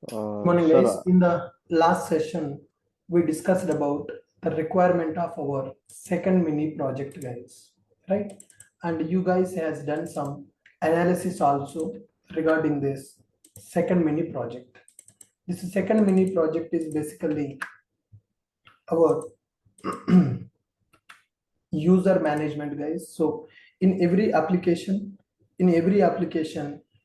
Morning, Sir, guys. In the last session, we discussed about the requirement of our second mini project, guys, right? And you guys has done some analysis also regarding this second mini project. This second mini project is basically our user management, guys. So in every application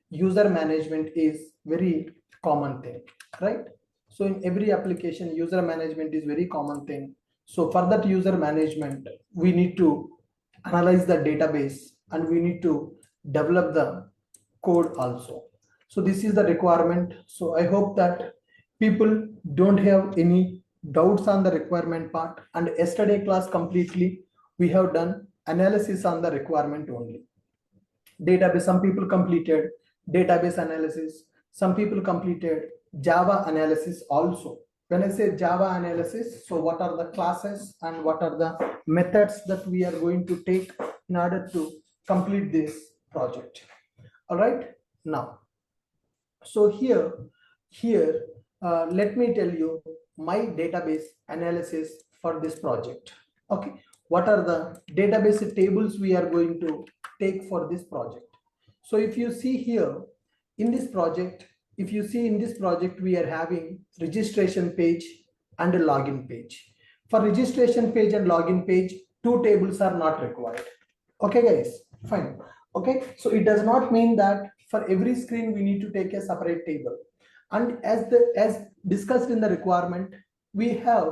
user management is very common thing, right? So in every application user management is very common thing. So for that user management we need to analyze the database and we need to develop the code also. So this is the requirement. So I hope that people don't have any doubts on the requirement part, and yesterday class completely we have done analysis on the requirement only. Database, some people completed database analysis, some people completed Java analysis also. When I say Java analysis, so what are the classes and what are the methods that we are going to take in order to complete this project. All right, now, so here let me tell you my database analysis for this project. Okay, what are the database tables we are going to take for this project? So if you see here in this project, if you see in this project, we are having registration page and a login page. For registration page and login page, two tables are not required. Okay, guys, fine. Okay, so it does not mean that for every screen we need to take a separate table. And as discussed in the requirement, we have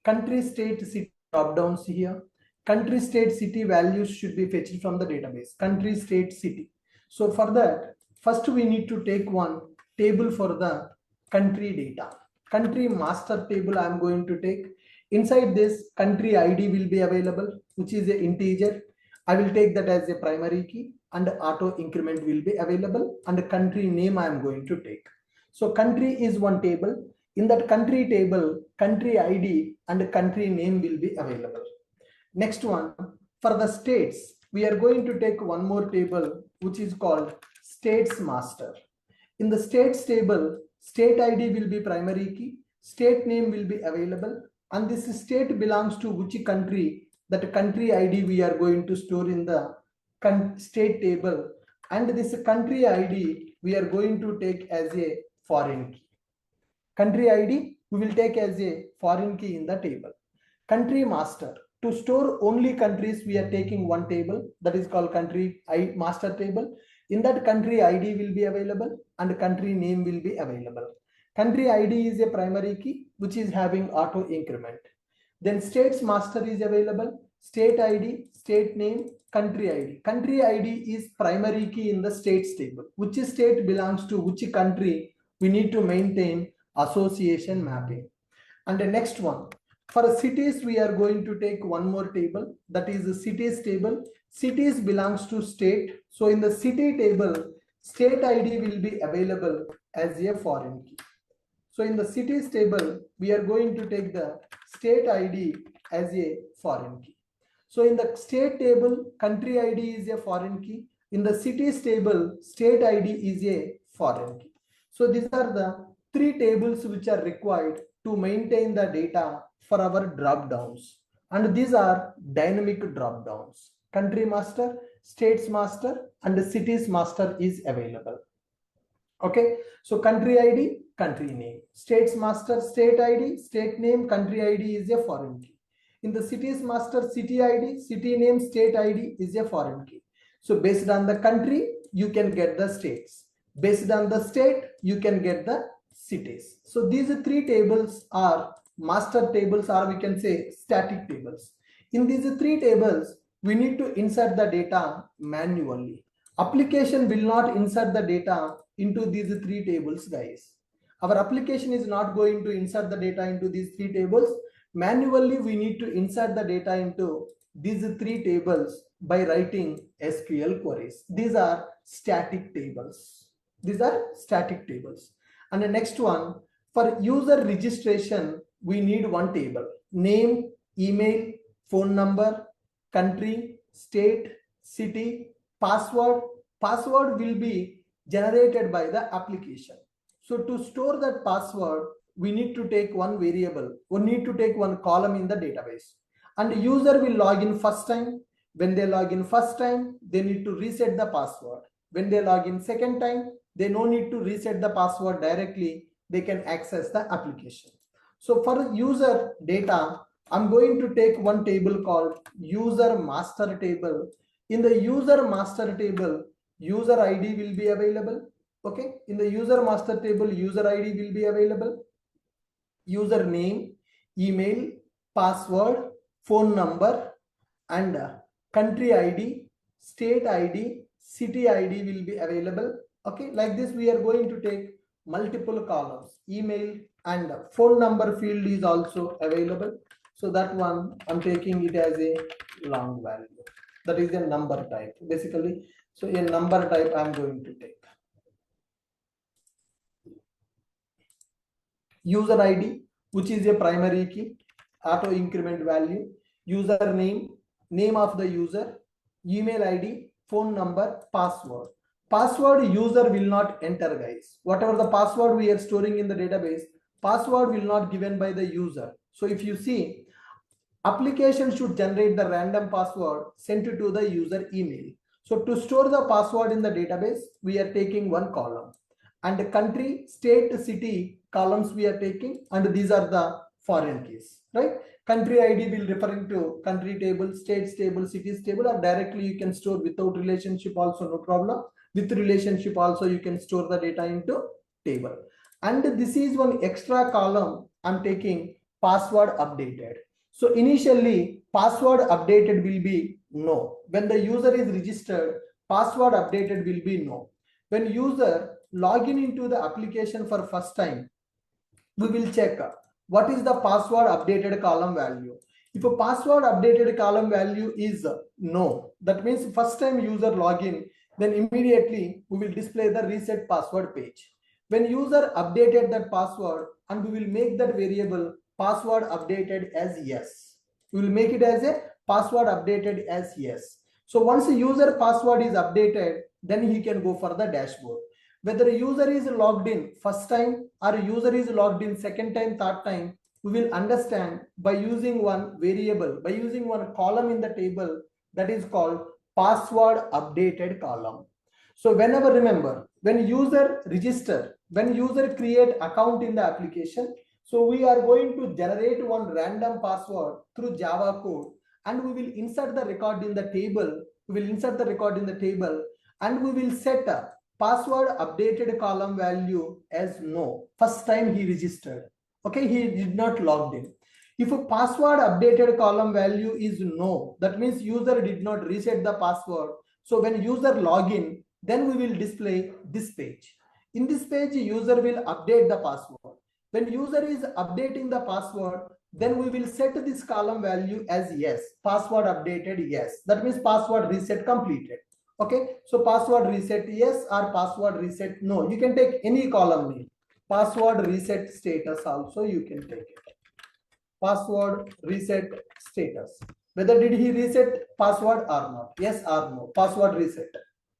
country, state, city drop downs here. Country, state, city values should be fetched from the database. Country, state, city. So for that, first we need to take one table for the country data. Country master table I am going to take. Inside this, country ID will be available, which is an integer. I will take that as a primary key, and auto increment will be available, and country name I am going to take. So country is one table. In that country table, country ID and country name will be available. Next one, for the states, we are going to take one more table, which is called states master. In the states table, state ID will be primary key, state name will be available, and this state belongs to which country, that country ID we are going to store in the state table, and this country ID we are going to take as a foreign key. Country ID we will take as a foreign key in the table. Country master, to store only countries we are taking one table, that is called country master table. In that, country ID will be available and country name will be available. Country ID is a primary key which is having auto increment. Then states master is available, state ID, state name, country ID. Country ID is primary key in the states table. Which state belongs to which country, we need to maintain association mapping. And the next one, for cities we are going to take one more table, that is the cities table. Cities belongs to state, so in the city table, state ID will be available as a foreign key. So in the cities table, we are going to take the state ID as a foreign key. So in the state table, country ID is a foreign key. In the cities table, state ID is a foreign key. So these are the three tables which are required to maintain the data for our drop downs. And these are dynamic drop downs. Country master, states master, and the cities master is available. Okay, so country ID, country name, states master, state ID, state name, country ID is a foreign key. In the cities master, city ID, city name, state ID is a foreign key. So based on the country, you can get the states. Based on the state, you can get the cities. So these three tables are master tables, or we can say static tables. In these three tables, we need to insert the data manually. Application will not insert the data into these three tables, guys. Our application is not going to insert the data into these three tables. Manually, we need to insert the data into these three tables by writing SQL queries. These are static tables. These are static tables. And the next one, for user registration, we need one table: name, email, phone number, country, state, city, password. Password will be generated by the application. So to store that password, we need to take one variable, we need to take one column in the database. And user will log in first time. When they log in first time, they need to reset the password. When they log in second time, they no need to reset the password directly. They can access the application. So for user data, I'm going to take one table called user master table. In the user master table, user ID will be available. Okay, in the user master table, user ID will be available, user name, email, password, phone number, and country ID, state ID, city ID will be available. Okay, like this we are going to take multiple columns. Email and phone number field is also available. So that one I'm taking it as a long value. That is a number type basically. So a number type I'm going to take. User ID, which is a primary key, auto increment value, user name, name of the user, email ID, phone number, password. Password user will not enter, guys. Whatever the password we are storing in the database, password will not given by the user. So if you see, application should generate the random password sent to the user email. So to store the password in the database, we are taking one column, and the country, state, city columns we are taking, and these are the foreign keys, right? Country ID will referring to country table, states table, cities table, or directly you can store without relationship also, no problem. With relationship also you can store the data into table. And this is one extra column I'm taking, password updated. So initially password updated will be no. When the user is registered, password updated will be no. When user login into the application for first time, we will check what is the password updated column value. If a password updated column value is no, that means first time user login, then immediately we will display the reset password page. When user updated that password, and we will make that variable password updated as yes. We will make it as a password updated as yes. So once the user password is updated, then he can go for the dashboard. Whether a user is logged in first time or a user is logged in second time, third time, we will understand by using one variable, by using one column in the table that is called password updated column. So whenever, remember, when user register, when user create account in the application, so we are going to generate one random password through Java code, and we will insert the record in the table. We will insert the record in the table, and we will set a password updated column value as no. First time he registered. Okay, he did not logged in. If a password updated column value is no, that means user did not reset the password. So when user login, then we will display this page. In this page, user will update the password. When user is updating the password, then we will set this column value as yes, password updated yes. That means password reset completed. Okay, so password reset yes or password reset no. You can take any column name. Password reset status also you can take it. Password reset status. Whether did he reset password or not? Yes or no? Password reset.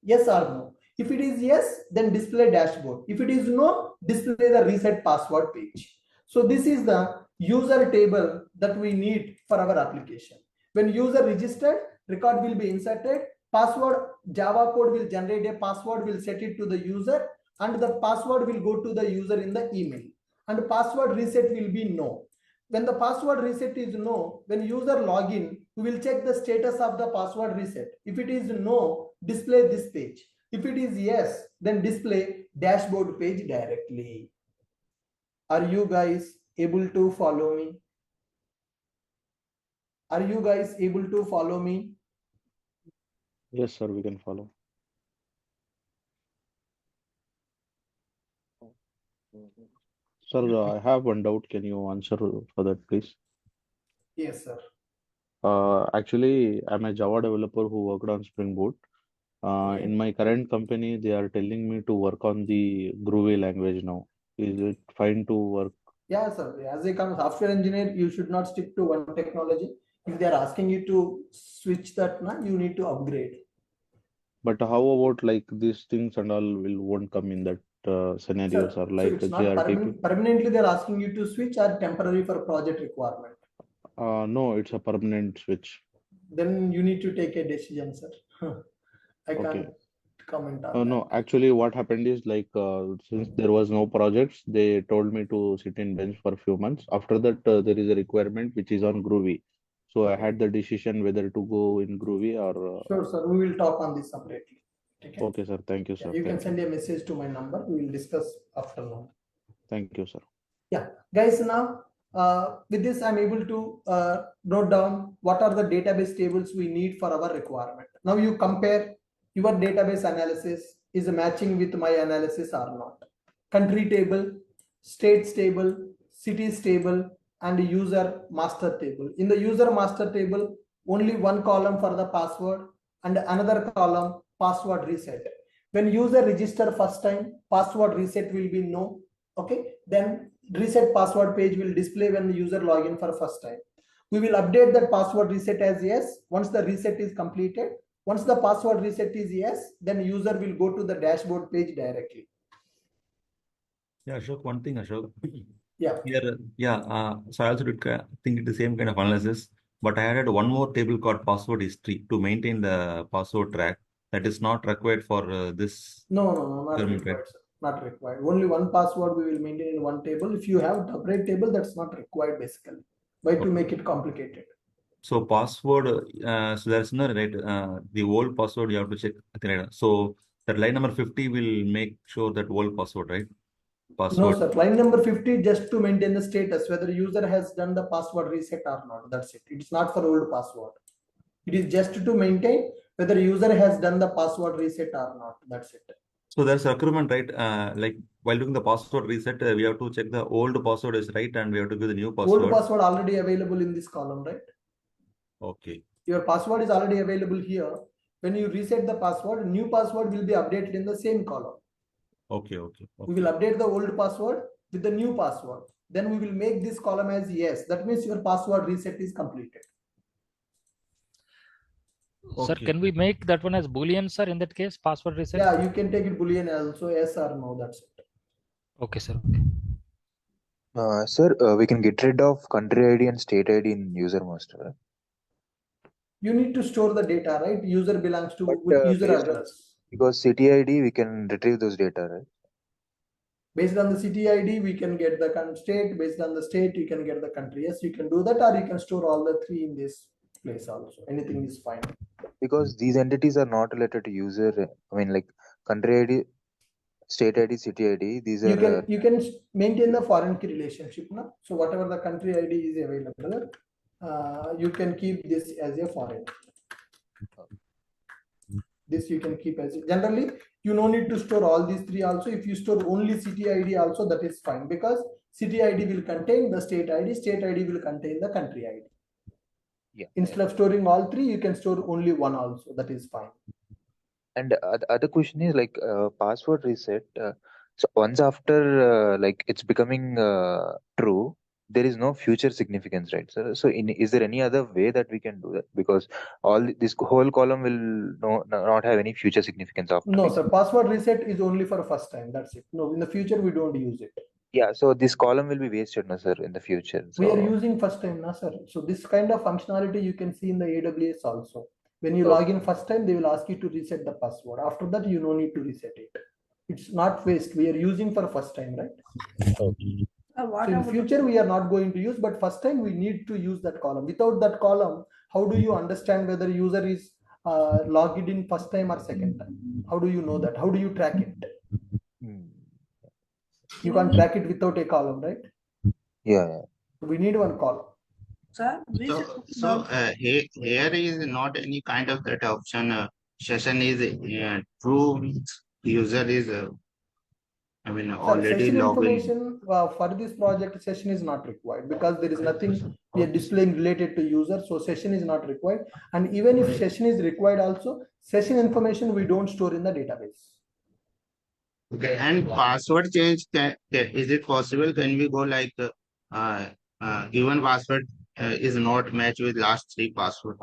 Yes or no? If it is yes, then display dashboard. If it is no, display the reset password page. So this is the user table that we need for our application. When user registered, record will be inserted. Password, Java code will generate a password, will set it to the user, and the password will go to the user in the email. And password reset will be no. When the password reset is no, when user login, we will check the status of the password reset. If it is no, display this page. If it is yes, then display dashboard page directly. Are you guys able to follow me? Are you guys able to follow me? Yes, sir, we can follow. Sir, I have one doubt. Can you answer for that, please? Yes, sir. Actually, I'm a Java developer who worked on Spring Boot. Okay. In my current company, they are telling me to work on the Groovy language now. Is it fine to work? Yeah, sir. As a software engineer, you should not stick to one technology. If they are asking you to switch that, you need to upgrade. But how about like these things and all will won't come in that? scenarios are So like it's not GRTP? permanently they're asking you to switch or temporary for project requirement. No, it's a permanent switch. Then you need to take a decision, sir. I Okay. can't comment on that. No, actually, what happened is like since there was no projects, they told me to sit in bench for a few months. After that, there is a requirement which is on Groovy. So I Okay. had the decision whether to go in Groovy or. Sure, sir. We will talk on this separately. Okay. Okay, sir. Thank you, Yeah, sir. you can Thank you. send a message to my number. We will discuss afternoon. Thank you, sir. Yeah, guys, now with this, I'm able to note down what are the database tables we need for our requirement. Now you compare your database analysis is matching with my analysis or not. Country table, states table, cities table, and user master table. In the user master table, only one column for the password and another column password reset. When user register first time, password reset will be no. Okay, then reset password page will display when the user login for first time. We will update that password reset as yes once the reset is completed. Once the password reset is yes, then user will go to the dashboard page directly. Yeah, Ashok, one thing, Ashok. Yeah. Here, yeah, so I also did think the same kind of analysis, but I added one more table called password history to maintain the password track. That is not required for this No, not experiment, right? required, sir. Not required. Only one password we will maintain in one table. If you have separate table, that's not required basically. Why to Okay. make it complicated? So password, so there's no right, the old password you have to check. So that line number 50 will make sure that old password, right? No, Password. sir. Line number 50 just to maintain the status, whether user has done the password reset or not. That's it. It's not for old password. It is just to maintain whether user has done the password reset or not. That's it. So there's a requirement, right? Like while doing the password reset, we have to check the old password is right and we have to give the new Old password. password already available in this column, right? Okay. Your password is already available here. When you reset the password, new password will be updated in the same column. Okay. We will update the old password with the new password. Then we will make this column as yes. That means your password reset is completed. Sir, Okay. can we make that one as Boolean, sir, in that case, password reset? Yeah, you can take it Boolean also, yes or no, that's it. Okay, sir. Okay. Sir, we can get rid of country ID and state ID in user master, right? You need to store the data, right? User belongs to But user based on, address. because city ID, we can retrieve those data, right? Based on the city ID, we can get the state. Based on the state, you can get the country. Yes, you can do that, or you can store all the three in this place also. Anything is fine. Because these entities are not related to user. I mean, like country ID, state ID, city ID. These You are can maintain the foreign key relationship, no? So whatever the country ID is available, you can keep this as a foreign. This you can keep as generally you no need to store all these three also. If you store only city ID also, that is fine, because city ID will contain the state ID, state ID will contain the country ID. yeah. Instead of storing all three, you can store only one also, that is fine. And the other question is like password reset. So once after like it's becoming true, there is no future significance, right? So is there any other way that we can do that? Because this whole column will not have any future significance after No, reset. sir. Password reset is only for first time. That's it. No, in the future we don't use it. Yeah, so this column will be wasted, no, sir, in the future. We are So using first time, na, sir. So this kind of functionality you can see in the AWS also. When you okay. log in first time, they will ask you to reset the password. After that, you no need to reset it. It's not waste. We are using for first time, right? So in future, we are not going to use, but first time we need to use that column. Without that column, how do you understand whether user is logged in first time or second time? How do you know that? How do you track it? You can't track it without a column, right? Yeah. We need one column. Here is not any kind of that option. Session is true. User is I mean Sir, already session logged in. information for this project, session is not required because there is nothing we are displaying related to user. So session is not required. And even if session is required also, session information we don't store in the database. Okay, and password change, is it possible? Can we go like given password is not match with last three password.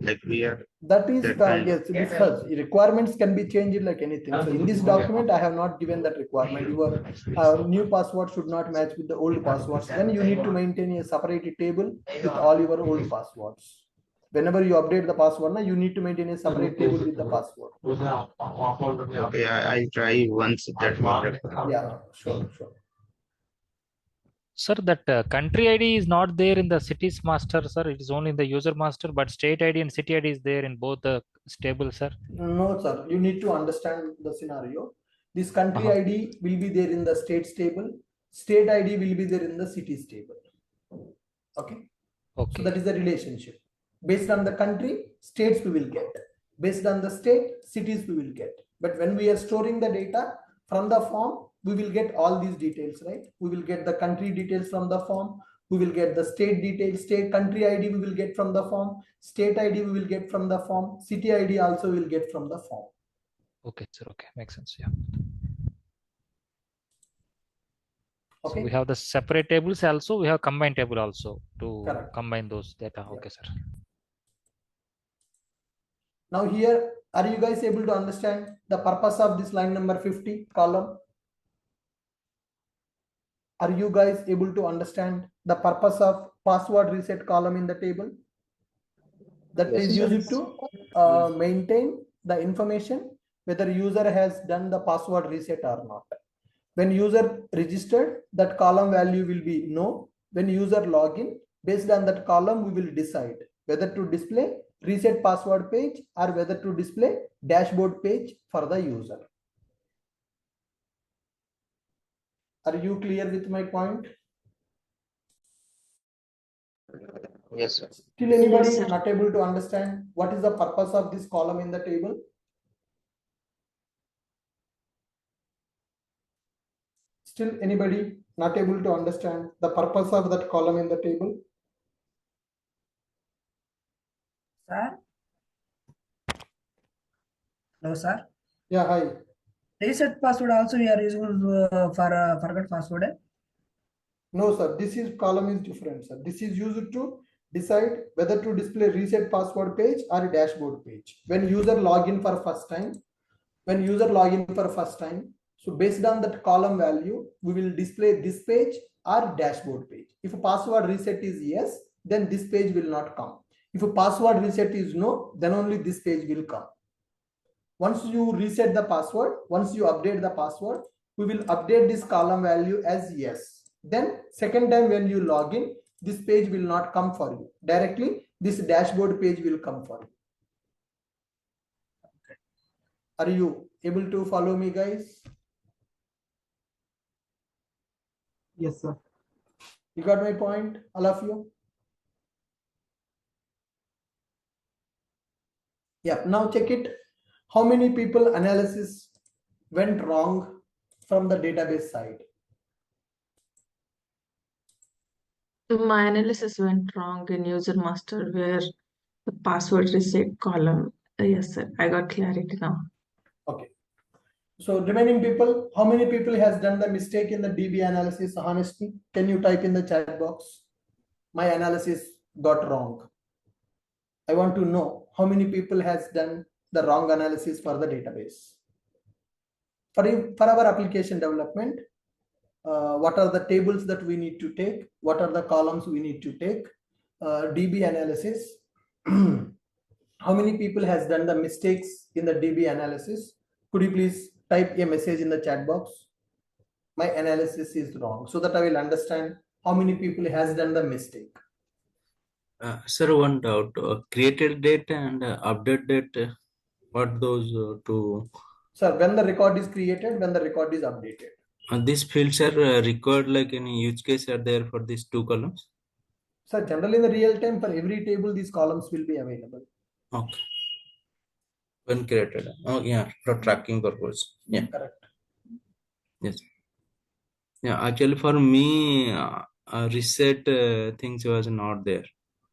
Like we are That is that kind. yes, this has requirements can be changed like anything. So in this document, I have not given that requirement. Your new password should not match with the old passwords. Then you need to maintain a separate table with all your old passwords. Whenever you update the password, now you need to maintain a separate table with the password. Okay, I'll try once that work. Yeah, sure, sure. Sir, that country ID is not there in the city's master, sir. It is only in the user master, but state ID and city ID is there in both the tables, sir. No, sir. You need to understand the scenario. This country Uh-huh. ID will be there in the states table. State ID will be there in the cities table. Okay. So Okay. that is the relationship. Based on the country, states we will get. Based on the state, cities we will get. But when we are storing the data from the form, we will get all these details, right? We will get the country details from the form. We will get the state details, state country ID we will get from the form. State ID we will get from the form. City ID also we will get from the form. Okay, sir. Okay, makes sense. Yeah. Okay. So we have the separate tables also. We have combined table also to Correct. combine those data. Yeah. Okay, sir. Now here, are you guys able to understand the purpose of this line number 50 column? Are you guys able to understand the purpose of password reset column in the table? That Yes, is sir. used to maintain the information whether user has done the password reset or not. When user registered, that column value will be no. When user login, based on that column, we will decide whether to display reset password page or whether to display dashboard page for the user. Are you clear with my point? Yes, sir. Still anybody not able to understand what is the purpose of this column in the table? Still anybody not able to understand the purpose of that column in the table? Sir? Hello, sir. Yeah, hi. Reset password also we are using for forgot password. No, sir. This is column is different, sir. This is used to decide whether to display reset password page or dashboard page. When user login for first time, so based on that column value, we will display this page or dashboard page. If a password reset is yes, then this page will not come. If a password reset is no, then only this page will come. Once you reset the password, once you update the password, we will update this column value as yes. Then second time when you log in, this page will not come for you. Directly, this dashboard page will come for you. Are you able to follow me, guys? Yes, sir. You got my point, all of you? Yeah, now check it. How many people analysis went wrong from the database side? My analysis went wrong in user master where the password reset column. Yes, sir. I got clarity now. Okay. So remaining people, how many people has done the mistake in the DB analysis? Honestly, can you type in the chat box? My analysis got wrong. I want to know how many people has done the wrong analysis for the database. For our application development, what are the tables that we need to take? What are the columns we need to take? DB analysis. How many people has done the mistakes in the DB analysis? Could you please type a message in the chat box? My analysis is wrong, so that I will understand how many people has done the mistake. Sir, one doubt. Created date and update date, what those two? Sir, when the record is created, when the record is updated. These fields are required like any use case are there for these two columns? Sir, generally in the real time, for every table, these columns will be available. Okay. When created. Oh, yeah, for tracking purpose. Yeah. Correct. Yes. Yeah, actually for me, reset things was not there.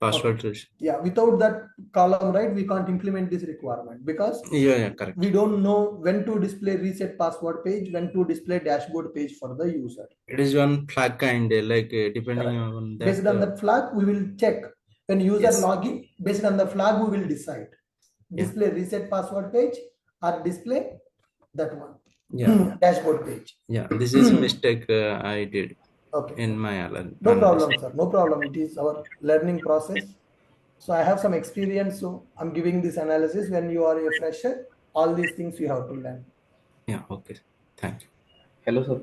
password reset. Yeah, without that column, right, we can't implement this requirement because Yeah, correct. we don't know when to display reset password page, when to display dashboard page for the user. It is one flag kind, depending on that. Based on that flag, we will check when user Yes. login. Based on the flag, we will decide Yeah. display reset password page or display that one. Yeah. Dashboard page. Yeah, this is a mistake I did Okay. in my No problem, analysis. sir. No problem. It is our learning process. So I have some experience. So I'm giving this analysis. When you are a fresher, all these things you have to learn. Yeah, okay. Thank you. Hello, sir.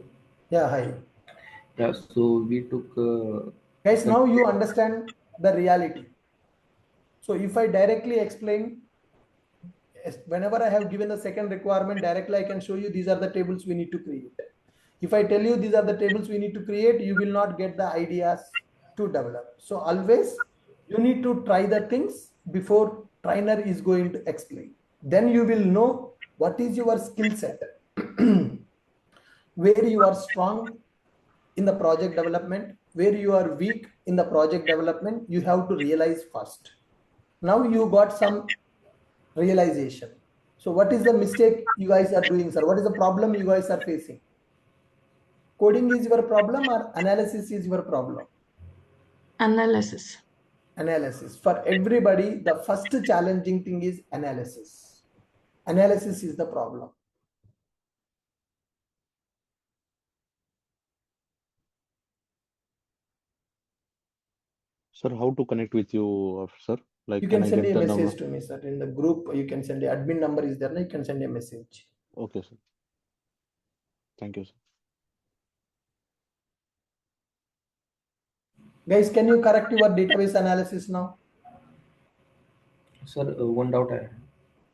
Yeah, hi. Yeah, so we took. Guys, now you understand the reality. So if I directly explain, whenever I have given the second requirement directly, I can show you these are the tables we need to create. If I tell you these are the tables we need to create, you will not get the ideas to develop. So always you need to try the things before trainer is going to explain. Then you will know what is your skill set, where you are strong in the project development, where you are weak in the project development. You have to realize first. Now you got some realization. So what is the mistake you guys are doing, sir? What is the problem you guys are facing? Coding is your problem or analysis is your problem? Analysis. Analysis. For everybody, the first challenging thing is analysis. Analysis is the problem. Sir, how to connect with you, sir? Like, You can I send get a the message number? to me, sir. In the group, you can send the admin number is there. You can send a message. Okay, sir. Thank you, sir. Guys, can you correct your database analysis now? Sir, one doubt I have.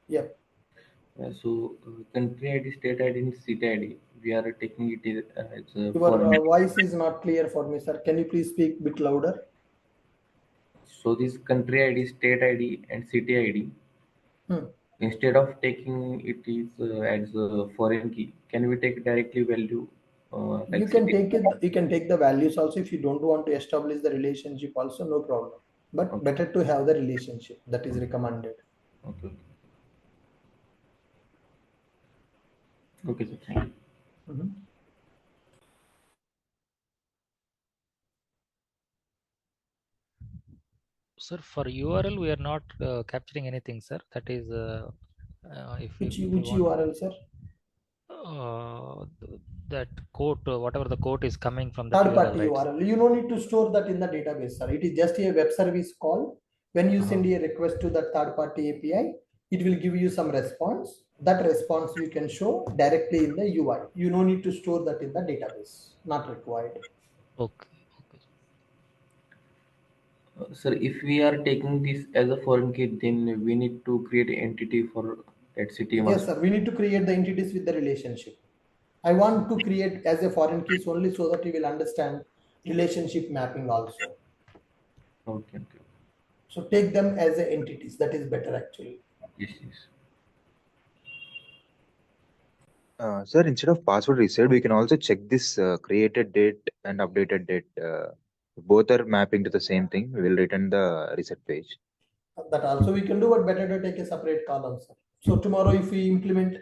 Yep. So, country ID, state ID, and city ID, we are taking it as Your foreign. voice is not clear for me, sir. Can you please speak a bit louder? So, this country ID, state ID, and city ID, instead of taking it is as a foreign key, can we take directly value You like can city? take it. You can take the values also if you don't want to establish the relationship. Also, no problem. But Okay. better to have the relationship. That is recommended. Okay. Okay, sir. Thank you. Sir, for URL, we are not capturing anything, sir. That is, if Which you want, URL, sir? that quote, whatever the quote is coming from that Third URL, party right? URL. You don't need to store that in the database, sir. It is just a web service call. When you send a request to the third party API, it will give you some response. That response you can show directly in the UI. You don't need to store that in the database. Not required. Okay. Sir, if we are taking this as a foreign key, then we need to create an entity for that city Yes, master. sir. We need to create the entities with the relationship. I want to create as a foreign keys only so that you will understand relationship mapping also. Okay. So take them as a entities. That is better actually. Yes. Sir, instead of password reset, we can also check this created date and updated date. Both are mapping to the same thing. We will return the reset page. That also we can do, but better to take a separate column, sir. So tomorrow, if we implement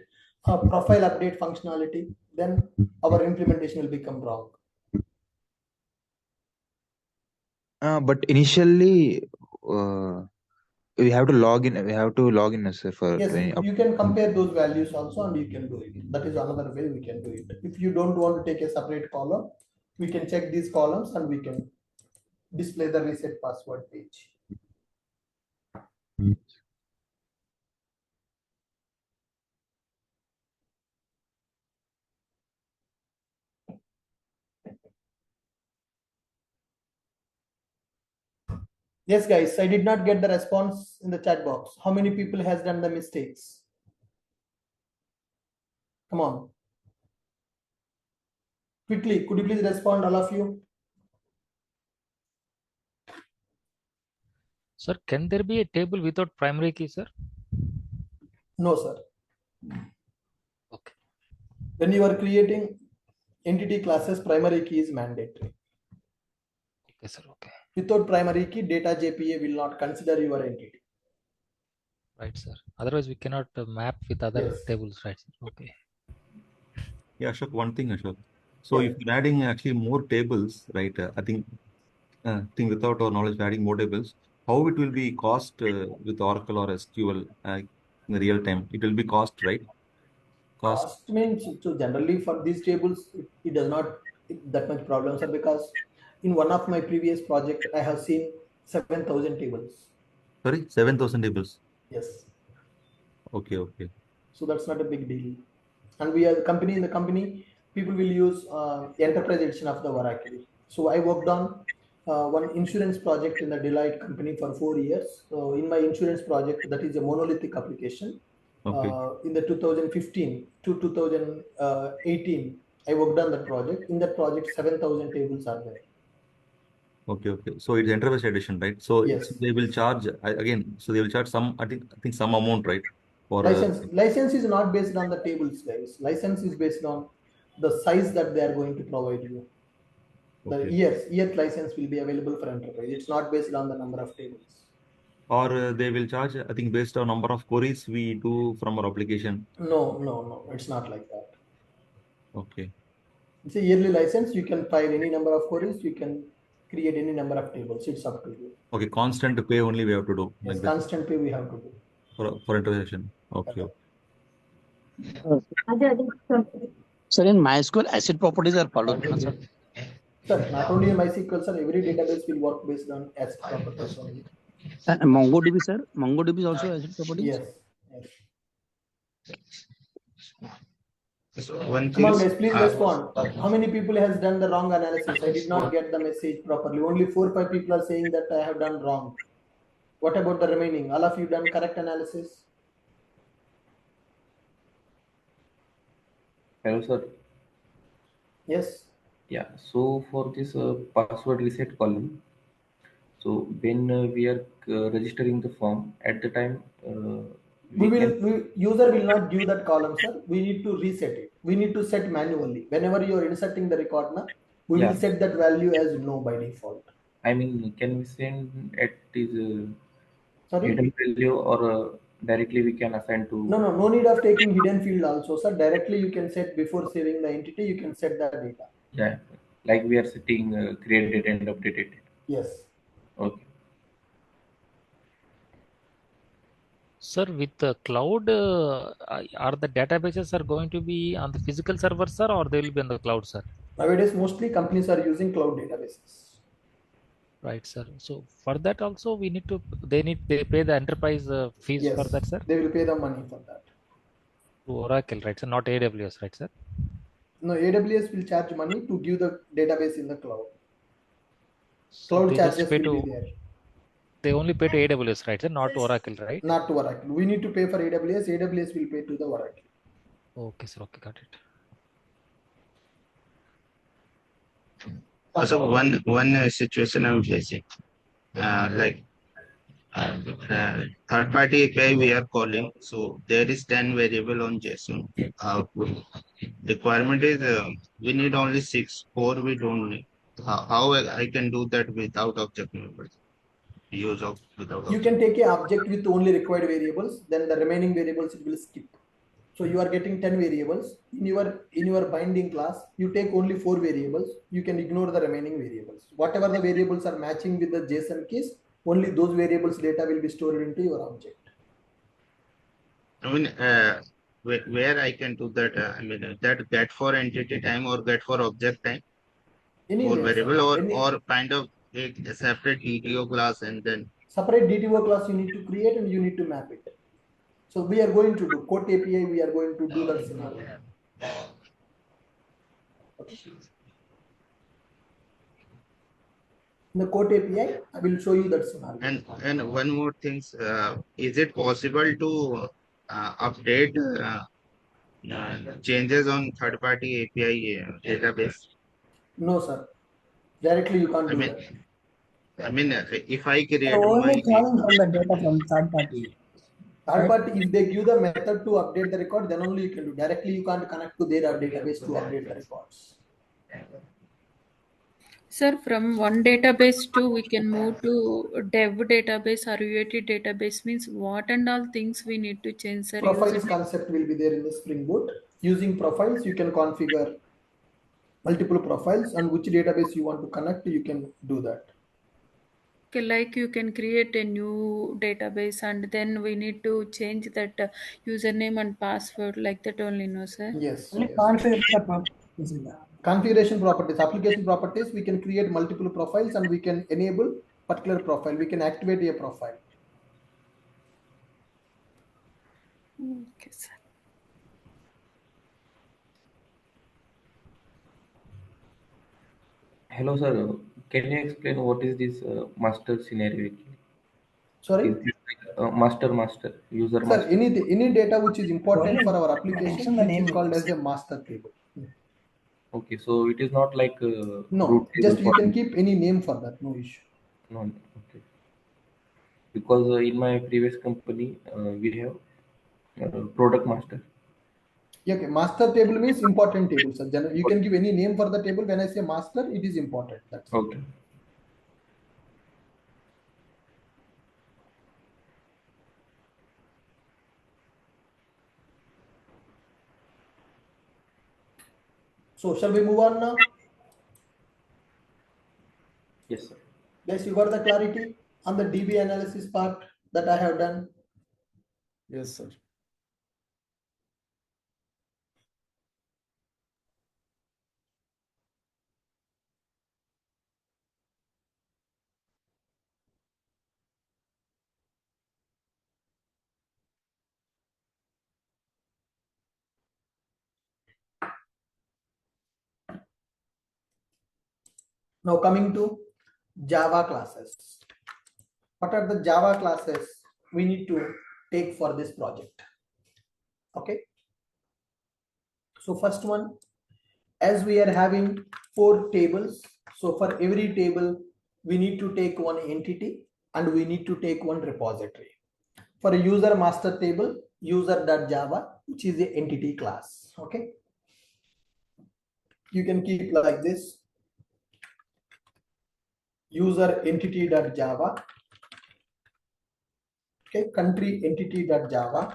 a profile update functionality, then our implementation will become wrong. But initially, we have to log in. We have to log in, sir. For Yes, you can compare those values also, and you can do it. That is another way we can do it. If you don't want to take a separate column, we can check these columns and we can display the reset password page. Yes, guys, I did not get the response in the chat box. How many people has done the mistakes? Come on. Quickly, could you please respond, all of you? Sir, can there be a table without primary key, sir? No, sir. Okay. When you are creating entity classes, primary key is mandatory. Okay, sir. Okay. Without primary key, data JPA will not consider your entity. Right, sir. Otherwise, we cannot map with other Yes. tables, right, sir? Okay. Yeah, Ashok, one thing, Ashok. So Yeah. if you're adding actually more tables, right? I think without our knowledge, adding more tables, how it will be cost with Oracle or SQL in real time? It will be cost, right? Cost means, so generally for these tables, it does not that much problems are, because in one of my previous project, I have seen 7,000 tables. Sorry, 7,000 tables. Yes. Okay, okay. So that's not a big deal. And we are the company, in the company, people will use enterprise edition of the Oracle. So I worked on one insurance project in the Deloitte company for 4 years. So in my insurance project, that is a monolithic application. Okay. In the 2015 to 2018, I worked on that project. In that project, 7,000 tables are there. Okay, okay. So it's enterprise edition, right? So Yes. they will charge again. So they will charge some, I think some amount, right? For License is not based on the tables, guys. License is based on the size that they are going to provide you. The okay. year license will be available for enterprise. It's not based on the number of tables. Or they will charge, I think, based on number of queries we do from our application. No. It's not like that. Okay. It's a yearly license. You can file any number of queries. You can create any number of tables. It's up to you. Okay, constant pay only we have to do Yes, like that constant pay we have to do. for enterprise edition. Okay. Okay. Sir, in MySQL, asset properties are followed, no, sir? Sir, not only in MySQL, sir, every database will work based on asset properties only. MongoDB, sir? MongoDB is also asset properties? Yes. So one Come on, thing, guys, please respond. How many people has done the wrong analysis? I did not get the message properly. Only 4-5 people are saying that I have done wrong. What about the remaining? All of you done correct analysis? Hello, sir. Yes. Yeah. So for this password reset column, so when we are registering the form, at the time User will not give that column, sir. We need to reset it. We need to set manually. Whenever you are inserting the record, we will set that value as no by default. I mean, can we send at this Sorry? hidden value, or directly we can assign to? No need of taking hidden field also, sir. Directly you can set before saving the entity. You can set the data. Yeah, like we are setting created and updated. Yes. Okay. Sir, with the cloud, are the databases are going to be on the physical server, sir, or they will be on the cloud, sir? Nowadays, mostly companies are using cloud databases. Right, sir. So for that also, they pay the enterprise fees Yes, for that, sir? They will pay the money for that. To Oracle, right, sir? Not AWS, right, sir? No, AWS will charge money to give the database in the cloud. So Cloud they charges just pay will to, be there. they only pay to AWS, right, sir? Not to Oracle, right? Not to Oracle. We need to pay for AWS. AWS will pay to the Oracle. Okay, sir. Okay, got it. also one situation I'm facing, like third party API we are calling. So there is 10 variable on JSON output. Requirement is we need only 6, 4 we don't need. How I can do that without object members? Use of without You object. can take a object with only required variables, then the remaining variables it will skip. So you are getting 10 variables. In your binding class, you take only 4 variables. You can ignore the remaining variables. Whatever the variables are matching with the JSON keys, only those variables data will be stored into your object. I mean, where I can do that? I mean, that get for entity time or get for object time for Anyway, variable, sir, or kind of a separate DTO class and then separate DTO class you need to create and you need to map it. So we are going to do quote API. We are going to do that scenario. Okay. In the quote API, I will show you that scenario. And one more thing, is it possible to update changes on third-party API database? No, sir. Directly you can't do that. I mean, if I create Only my calling from the data from third party. Third party, if they give the method to update the record, then only you can do. Directly you can't connect to their database to update the records. Sir, from one database to we can move to dev database or UAT database means what and all things we need to change, sir? Profiles concept will be there in the Spring Boot. Using profiles, you can configure multiple profiles, and which database you want to connect, you can do that. Okay, like you can create a new database and then we need to change that username and password like that only, no, sir? Yes. Only Yes. configure properties in the Configuration properties, application properties, we can create multiple profiles and we can enable particular profile. We can activate a profile. Okay, sir. Hello, sir. Can you explain what is this master scenario? Sorry? Is this like master, user Sir, master? any data which is important only for our application, mention the which name is in called this. as a master table. Okay, so it is not like No, root table just you for can keep any name for that, no issue. no. Okay, because in my previous company we have product master. Okay, master table means important table. So you can give any name for the table. When I say master, it is important. That's it. Okay. So shall we move on now? Yes, sir. Guys, you got the clarity on the DB analysis part that I have done? Yes, sir. Now coming to Java classes. What are the Java classes we need to take for this project? Okay. So first one, as we are having 4 tables, so for every table, we need to take one entity and we need to take one repository. For a user master table, user.java, which is the entity class. Okay. You can keep like this. User entity.java. Okay, country entity.java.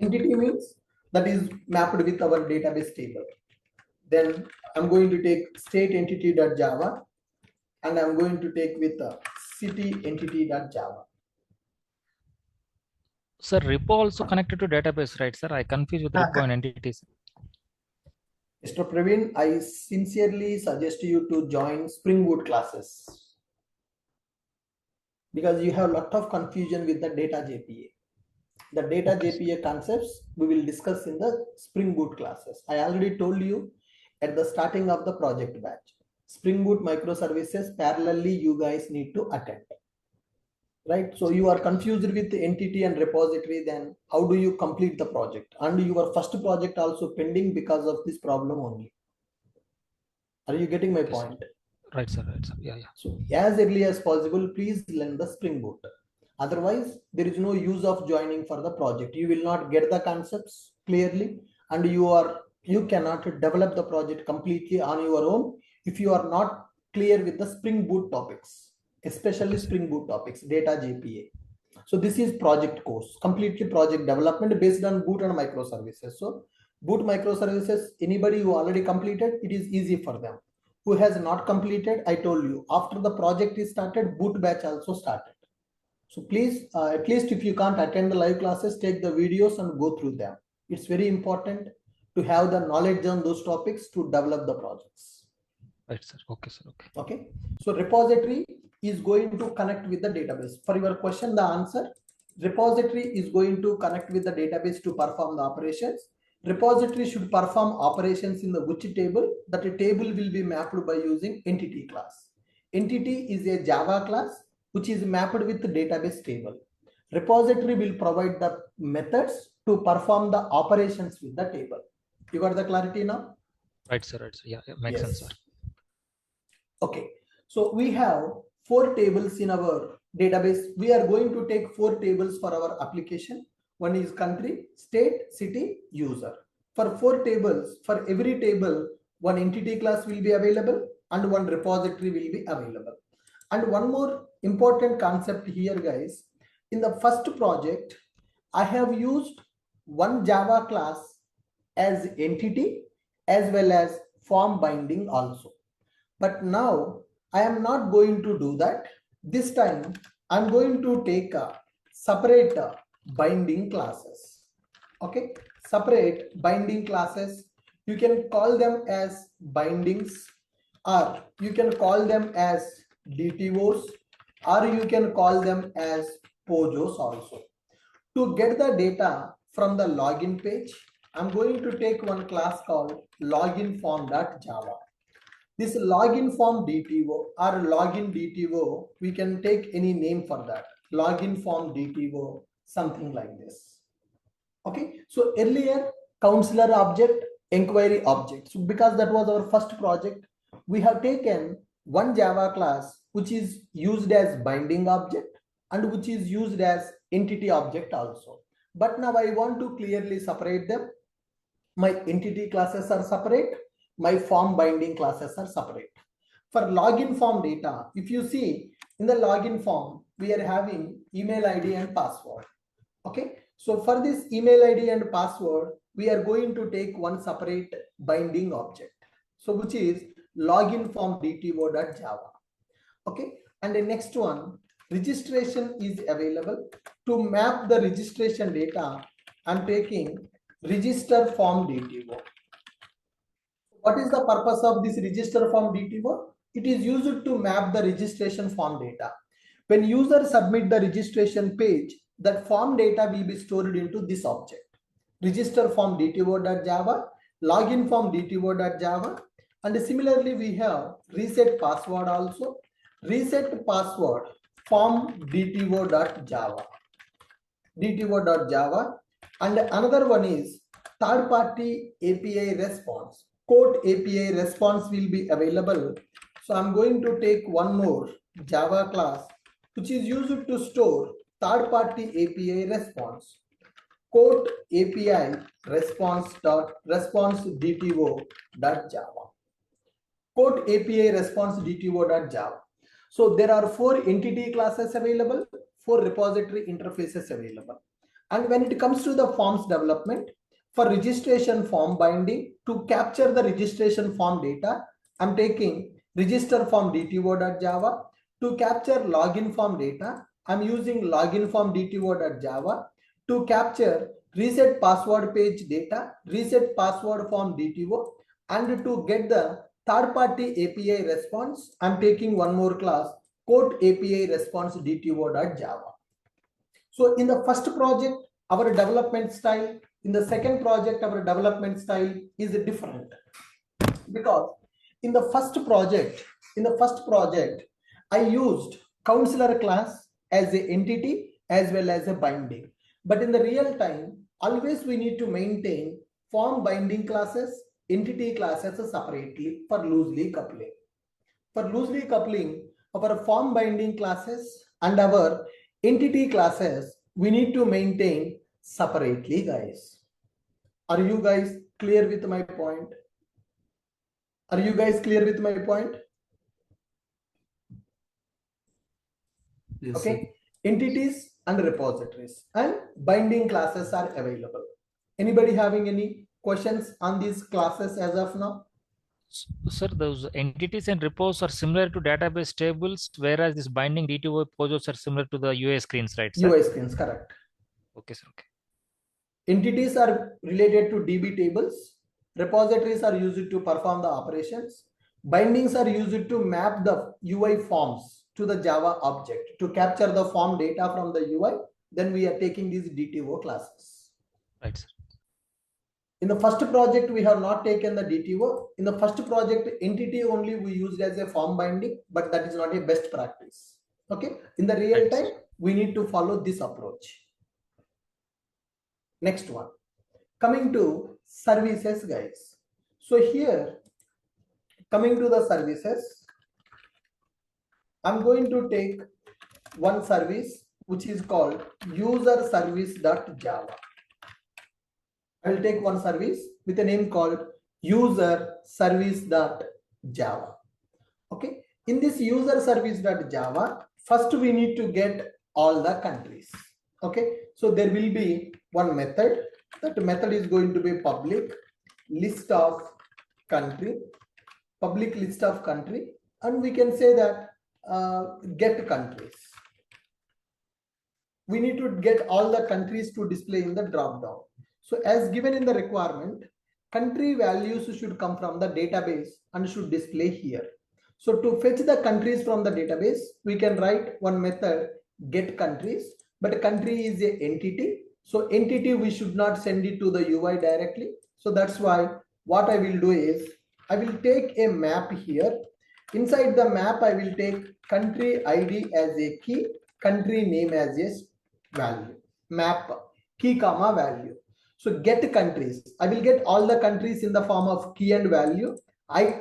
Entity means that is mapped with our database table. Then I'm going to take state entity.java and I'm going to take with city entity.java. Sir, repo also connected to database, right, sir? I confuse with repo and entities. Mr. Praveen, I sincerely suggest you to join Spring Boot classes because you have a lot of confusion with the data JPA. The data JPA concepts we will discuss in the Spring Boot classes. I already told you at the starting of the project batch. Spring Boot microservices parallelly you guys need to attend. Right? So you are confused with the entity and repository, then how do you complete the project? And your first project also pending because of this problem only. Are you getting my point? Right, sir. Right, sir. Yeah, yeah. So as early as possible, please learn the Spring Boot. Otherwise, there is no use of joining for the project. You will not get the concepts clearly, and you cannot develop the project completely on your own if you are not clear with the Spring Boot topics, especially Spring Boot topics, data JPA. So this is project course, completely project development based on boot and microservices. So boot microservices, anybody who already completed, it is easy for them. Who has not completed, I told you, after the project is started, boot batch also started. So please, at least if you can't attend the live classes, take the videos and go through them. It's very important to have the knowledge on those topics to develop the projects. Right, sir. Okay, sir. Okay. Okay. So repository is going to connect with the database. For your question, the answer, repository is going to connect with the database to perform the operations. Repository should perform operations in the which table? That a table will be mapped by using entity class. Entity is a Java class which is mapped with the database table. Repository will provide the methods to perform the operations with the table. You got the clarity now? Right, sir. Right, sir. Yeah, makes sense, sir. Okay, so we have 4 tables in our database. We are going to take 4 tables for our application. One is country, state, city, user. For 4 tables, for every table, one entity class will be available and one repository will be available. And one more important concept here, guys. In the first project, I have used one Java class as entity as well as form binding also. But now I am not going to do that. This time I'm going to take a separate binding classes. Okay, separate binding classes. You can call them as bindings, or you can call them as DTOs, or you can call them as POJOs also. To get the data from the login page, I'm going to take one class called loginform.java. This login form DTO or login DTO, we can take any name for that. Login form DTO, something like this. Okay, so earlier counselor object, inquiry object. So because that was our first project, we have taken one Java class which is used as binding object and which is used as entity object also. But now I want to clearly separate them. My entity classes are separate, my form binding classes are separate. For login form data, if you see in the login form, we are having email ID and password. Okay, so for this email ID and password, we are going to take one separate binding object. So which is login form dto.java. Okay, and the next one, registration is available. To map the registration data, I'm taking register form DTO. What is the purpose of this register form DTO? It is used to map the registration form data. When user submit the registration page, that form data will be stored into this object. Register form DTO.java, login form DTO.java, and similarly we have reset password also. Reset password form DTO.java. DTO.java, and another one is third party API response. Quote API response will be available. So I'm going to take one more Java class which is used to store third party API response. Quote API response DTO.java. Quote API response DTO.java. So there are 4 entity classes available, 4 repository interfaces available. And when it comes to the forms development, for registration form binding, to capture the registration form data, I'm taking register form DTO.java. To capture login form data, I'm using login form DTO.java. To capture reset password page data, reset password form DTO. And to get the third party API response, I'm taking one more class, quote API response DTO.java. So in the first project, our development style, in the second project, our development style is different. Because in the first project, I used counselor class as an entity as well as a binding. But in the real time, always we need to maintain form binding classes, entity classes separately for loosely coupling. For loosely coupling, our form binding classes and our entity classes, we need to maintain separately, guys. Are you guys clear with my point? Are you guys clear with my point? Yes, okay, sir. entities and repositories and binding classes are available. Anybody having any questions on these classes as of now? Sir, those entities and repos are similar to database tables, whereas this binding DTO POJOs are similar to the UI screens, right, sir? UI screens, correct. Okay, sir. Okay. Entities are related to DB tables. Repositories are used to perform the operations. Bindings are used to map the UI forms to the Java object to capture the form data from the UI. Then we are taking these DTO classes. Right, sir. In the first project, we have not taken the DTO. In the first project, entity only we used as a form binding, but that is not a best practice. Okay. In the real time, we need to follow this approach. Next one. Coming to services, guys. So here, coming to the services, I'm going to take one service which is called user service.java. I will take one service with a name called user service.java. Okay, in this user service.java, first we need to get all the countries. Okay, so there will be one method. That method is going to be public list of country, public list of country, and we can say that get countries. We need to get all the countries to display in the drop down. So as given in the requirement, country values should come from the database and should display here. So to fetch the countries from the database, we can write one method get countries, but country is a entity. So entity, we should not send it to the UI directly. So that's why what I will do is I will take a map here. Inside the map, I will take country ID as a key, country name as a value, map key comma value. So get countries, I will get all the countries in the form of key and value.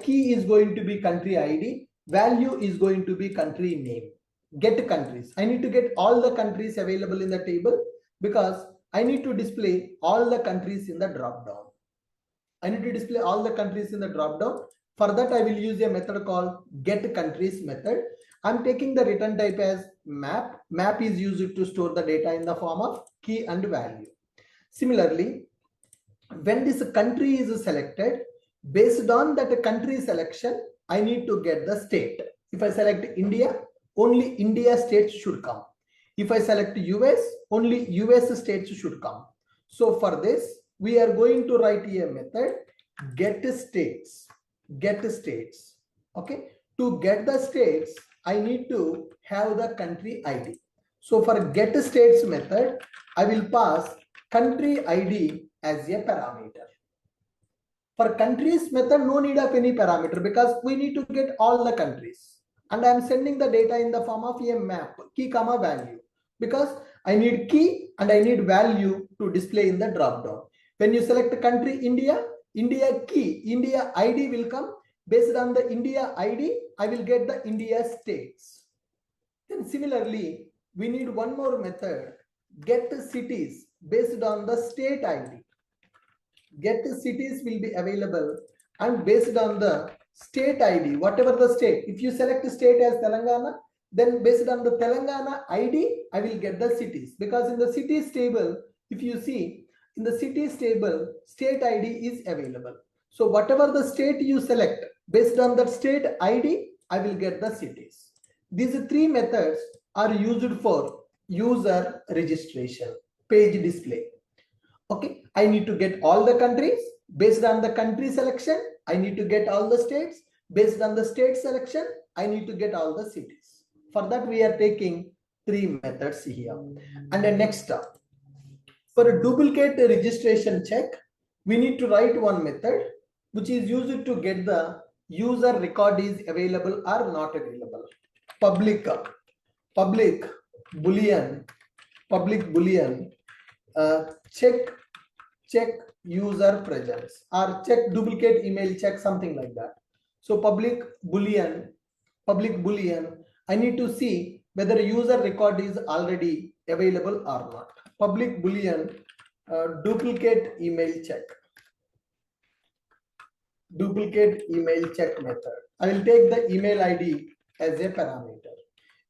Key is going to be country ID, value is going to be country name. Get countries, I need to get all the countries available in the table because I need to display all the countries in the drop down. I need to display all the countries in the drop down. For that, I will use a method called get countries method. I'm taking the return type as map. Map is used to store the data in the form of key and value. Similarly, when this country is selected, based on that country selection, I need to get the state. If I select India, only India states should come. If I select US, only US states should come. So for this, we are going to write a method get states. Get states. Okay. To get the states, I need to have the country ID. So for get states method, I will pass country ID as a parameter. For countries method, no need of any parameter because we need to get all the countries. And I am sending the data in the form of a map, key comma value, because I need key and I need value to display in the drop down. When you select country India, India key, India ID will come. Based on the India ID, I will get the India states. Then similarly, we need one more method, get cities based on the state ID. Get cities will be available and based on the state ID, whatever the state, if you select state as Telangana, then based on the Telangana ID, I will get the cities, because in the cities table, if you see in the cities table, state ID is available. So whatever the state you select, based on that state ID, I will get the cities. These three methods are used for user registration, page display. Okay, I need to get all the countries. Based on the country selection, I need to get all the states. Based on the state selection, I need to get all the cities. For that, we are taking three methods here. And then next up, for a duplicate registration check, we need to write one method which is used to get the user record is available or not available. Public boolean, check user presence or check duplicate email check, something like that. So public boolean, I need to see whether user record is already available or not. Public boolean duplicate email check method. I will take the email ID as a parameter.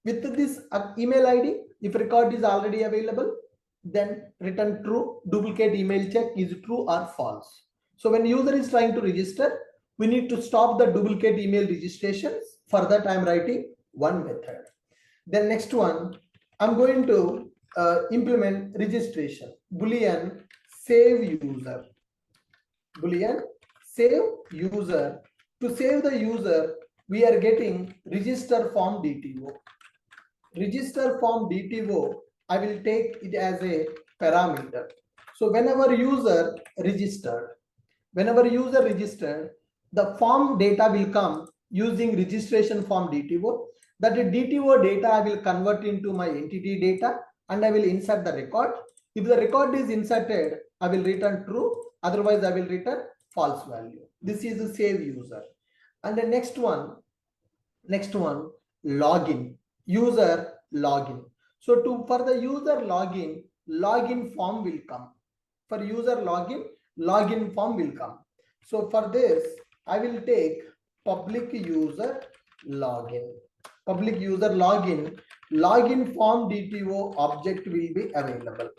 With this email ID, if record is already available, then return true. Duplicate email check is true or false. So when user is trying to register, we need to stop the duplicate email registrations. For that, I am writing one method. Then next one, I'm going to implement registration. Boolean save user. Boolean save user. To save the user, we are getting register form DTO. Register form DTO, I will take it as a parameter. So whenever user registered, the form data will come using registration form DTO. That DTO data I will convert into my entity data and I will insert the record. If the record is inserted, I will return true. Otherwise, I will return false value. This is the save user. And the next one, login. User login. So for the user login form will come. For user login form will come. So for this, I will take public user login. Public user login. Login form DTO object will be available.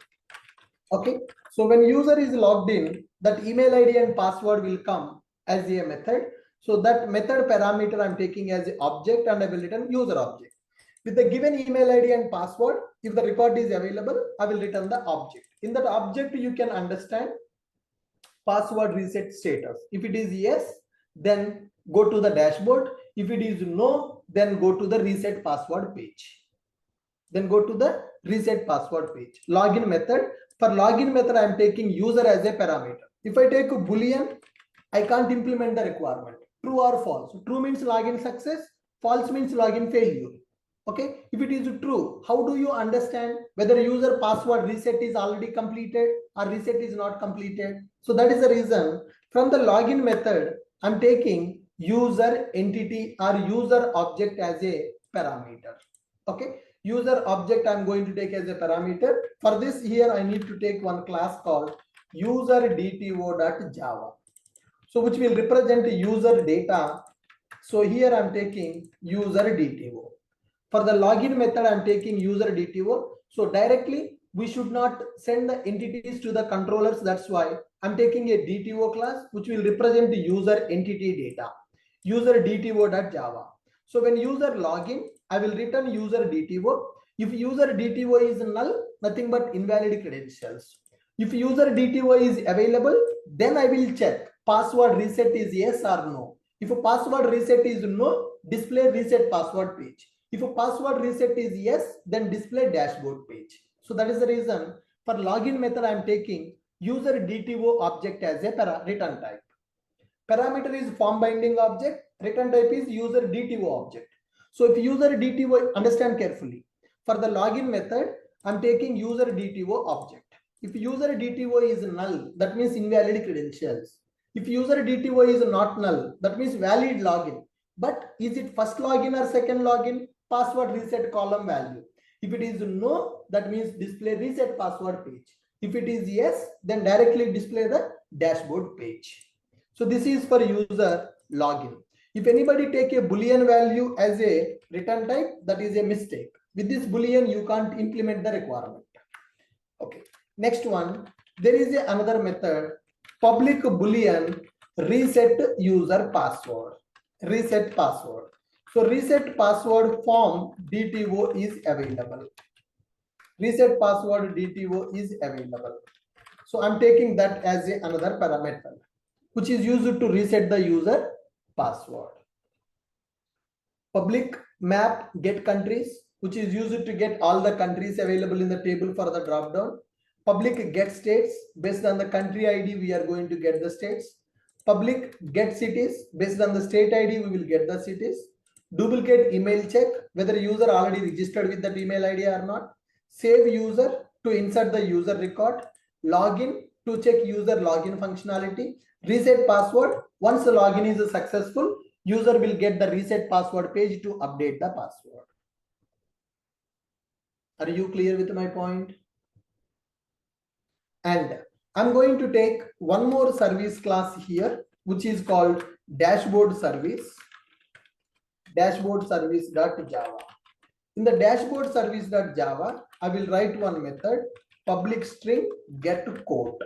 Okay. So when user is logged in, that email ID and password will come as a method. So that method parameter I'm taking as an object and I will return user object. With the given email ID and password, if the record is available, I will return the object. In that object, you can understand password reset status. If it is yes, then go to the dashboard. If it is no, then go to the reset password page. Then go to the reset password page. Login method. For login method, I am taking user as a parameter. If I take a boolean, I can't implement the requirement. True or false. True means login success. False means login failure. Okay. If it is true, how do you understand whether user password reset is already completed or reset is not completed? So that is the reason from the login method, I'm taking user entity or user object as a parameter. Okay. User object I'm going to take as a parameter. For this here, I need to take one class called user dto.java. So which will represent user data. So here I'm taking user DTO. For the login method, I'm taking user DTO. So directly, we should not send the entities to the controllers. That's why I'm taking a DTO class, which will represent the user entity data, user DTO.java. So when user login, I will return user DTO. If user DTO is null, nothing but invalid credentials. If user DTO is available, then I will check password reset is yes or no. If a password reset is no, display reset password page. If a password reset is yes, then display dashboard page. So that is the reason for login method I am taking user DTO object as a return type. Parameter is form binding object, return type is user DTO object. So if user DTO, understand carefully. For the login method, I'm taking user DTO object. If user DTO is null, that means invalid credentials. If user DTO is not null, that means valid login. But is it first login or second login? Password reset column value. If it is no, that means display reset password page. If it is yes, then directly display the dashboard page. So this is for user login. If anybody take a boolean value as a return type, that is a mistake. With this boolean, you can't implement the requirement. Okay. Next one, there is another method, public boolean reset user password. Reset password. So reset password form DTO is available. Reset password DTO is available. So I'm taking that as another parameter, which is used to reset the user password. Public map get countries, which is used to get all the countries available in the table for the drop down. Public get states, based on the country ID, we are going to get the states. Public get cities, based on the state ID, we will get the cities. Duplicate email check, whether user already registered with that email ID or not. Save user to insert the user record. Login to check user login functionality. Reset password, once the login is successful, user will get the reset password page to update the password. Are you clear with my point? And I'm going to take one more service class here, which is called dashboard service. Dashboard service.java. In the dashboard service.java, I will write one method, public string get quote,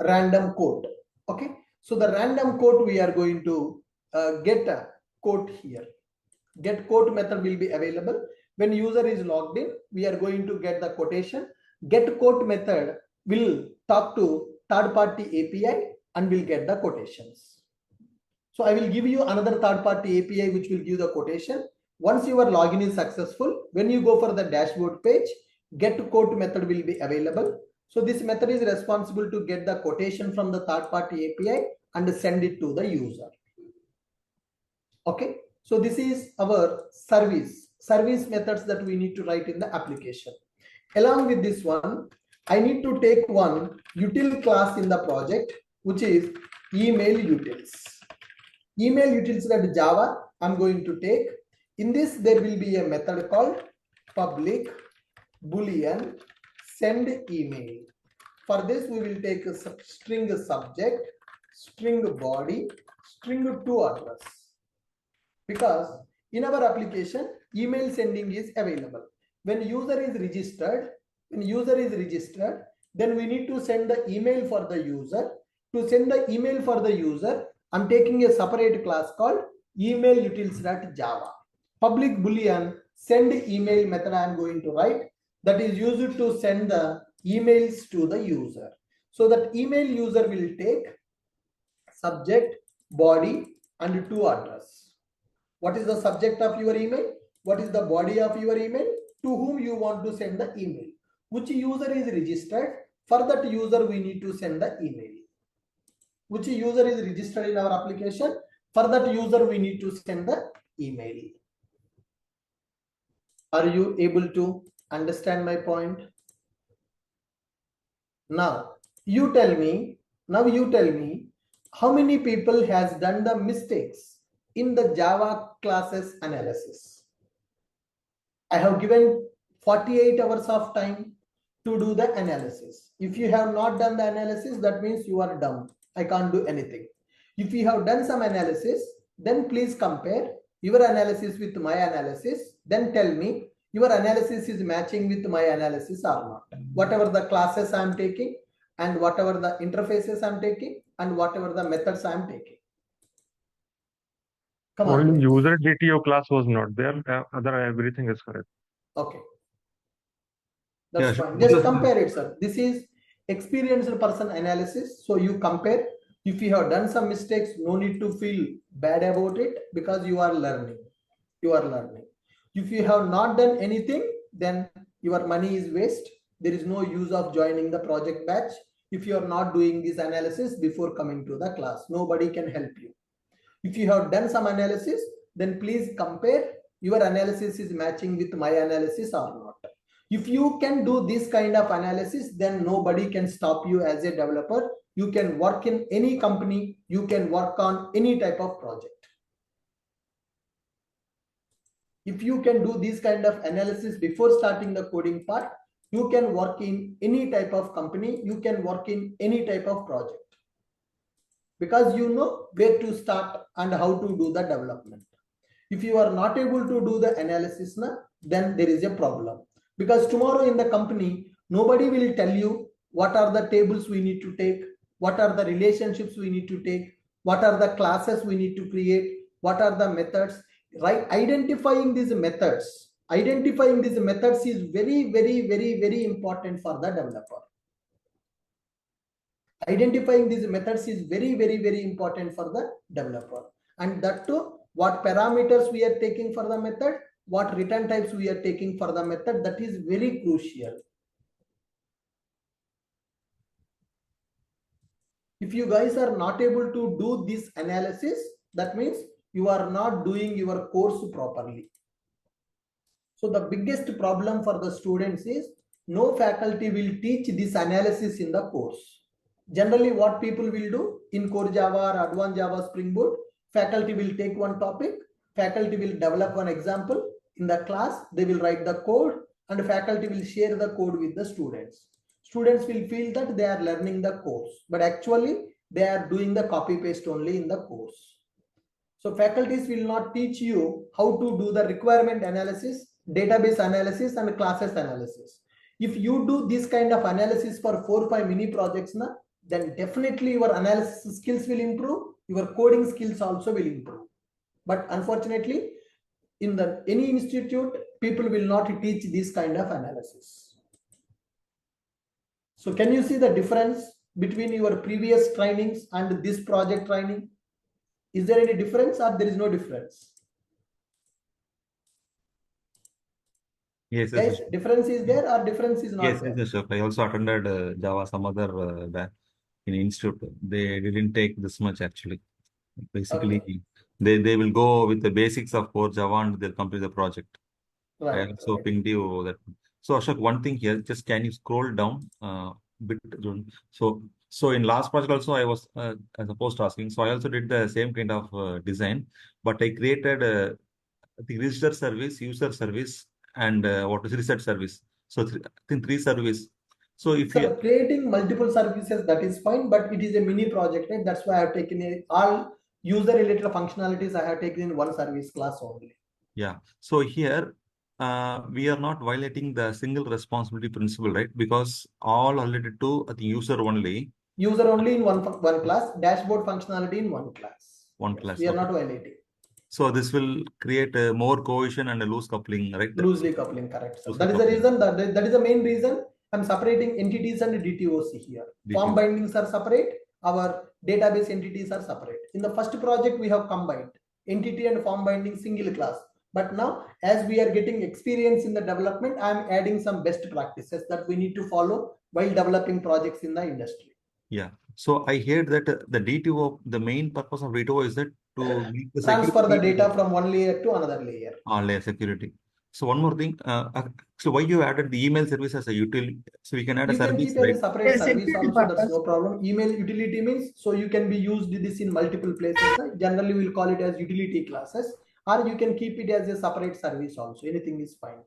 random quote. Okay. So the random quote we are going to get a quote here. Get quote method will be available. When user is logged in, we are going to get the quotation. Get quote method will talk to third party API and will get the quotations. So I will give you another third party API which will give the quotation. Once your login is successful, when you go for the dashboard page, get quote method will be available. So this method is responsible to get the quotation from the third party API and send it to the user. Okay. So this is our service methods that we need to write in the application. Along with this one, I need to take one util class in the project, which is email utils. Email utils.java I'm going to take. In this, there will be a method called public boolean send email. For this, we will take a string subject, string body, string to address. because in our application, email sending is available. When user is registered, then we need to send the email for the user. To send the email for the user, I'm taking a separate class called email utils.java. Public boolean send email method I am going to write, that is used to send the emails to the user. So that email user will take subject, body, and to address. What is the subject of your email? What is the body of your email? To whom you want to send the email? Which user is registered? For that user, we need to send the email. Which user is registered in our application? For that user, we need to send the email. Are you able to understand my point? Now you tell me how many people has done the mistakes in the Java classes analysis. I have given 48 hours of time to do the analysis. If you have not done the analysis, that means you are dumb. I can't do anything. If you have done some analysis, then please compare your analysis with my analysis. Then tell me your analysis is matching with my analysis or not. Whatever the classes I am taking, and whatever the interfaces I am taking, and whatever the methods I am taking. Come on. Only user DTO class was not there. Other everything is correct. Okay. That's fine. Just compare it, sir. This is experienced person analysis. So you compare. If you have done some mistakes, no need to feel bad about it because you are learning. If you have not done anything, then your money is waste. There is no use of joining the project batch if you are not doing this analysis before coming to the class. Nobody can help you. If you have done some analysis, then please compare your analysis is matching with my analysis or not. If you can do this kind of analysis, then nobody can stop you as a developer. You can work in any company, you can work on any type of project. If you can do this kind of analysis before starting the coding part, you can work in any type of company, you can work in any type of project. Because you know where to start and how to do the development. If you are not able to do the analysis, then there is a problem. Because tomorrow in the company, nobody will tell you what are the tables we need to take, what are the relationships we need to take, what are the classes we need to create, what are the methods, right? Identifying these methods is very, very, very, very important for the developer. Identifying these methods is very, very, very important for the developer. And that too, what parameters we are taking for the method, what return types we are taking for the method, that is very crucial. If you guys are not able to do this analysis, that means you are not doing your course properly. So the biggest problem for the students is no faculty will teach this analysis in the course. Generally, what people will do in core Java or advanced Java Spring Boot, faculty will take one topic, faculty will develop one example. In the class, they will write the code and faculty will share the code with the students. Students will feel that they are learning the course, but actually they are doing the copy paste only in the course. So faculties will not teach you how to do the requirement analysis, database analysis, and classes analysis. If you do this kind of analysis for 4 or 5 mini projects, then definitely your analysis skills will improve, your coding skills also will improve. But unfortunately, in any institute, people will not teach this kind of analysis. So can you see the difference between your previous trainings and this project training? Is there any difference or there is no difference? Yes, Guys, difference is there or difference is not there? Yes, sir. I also attended Java, some other in institute. They didn't take this much actually. Basically, Okay. they will go with the basics of core Java and they'll complete the project. I Right. also pinged you that. So Ashok, one thing here, just can you scroll down a bit? So in last project also I was supposed to asking. So I also did the same kind of design, but I created the register service, user service, and what is reset service. So I think 3 service. So if you creating multiple services, that is fine, but it is a mini project, right? That's why I have taken all User related functionalities I have taken in one service class only. Yeah. So here, we are not violating the single responsibility principle, right? Because all are related to the user only. User only in one class, dashboard functionality in one class. One class. We are Okay. not violating. So this will create more cohesion and a loose coupling, right? Loosely coupling, correct. So Loosely that is coupling. the reason that is the main reason I'm separating entities and DTOC here. Form bindings are separate. Our database entities are separate. In the first project, we have combined entity and form binding single class. But now, as we are getting experience in the development, I'm adding some best practices that we need to follow while developing projects in the industry. Yeah. So I heard that the DTO, the main purpose of DTO is that to make the transfer the security data from one layer to another layer. Layer security. So one more thing. So why you added the email service as a utility? So we can add a service, You can keep right? as a separate service also. That's no problem. Email utility means so you can be used this in multiple places. Generally, we'll call it as utility classes, or you can keep it as a separate service also. Anything is fine.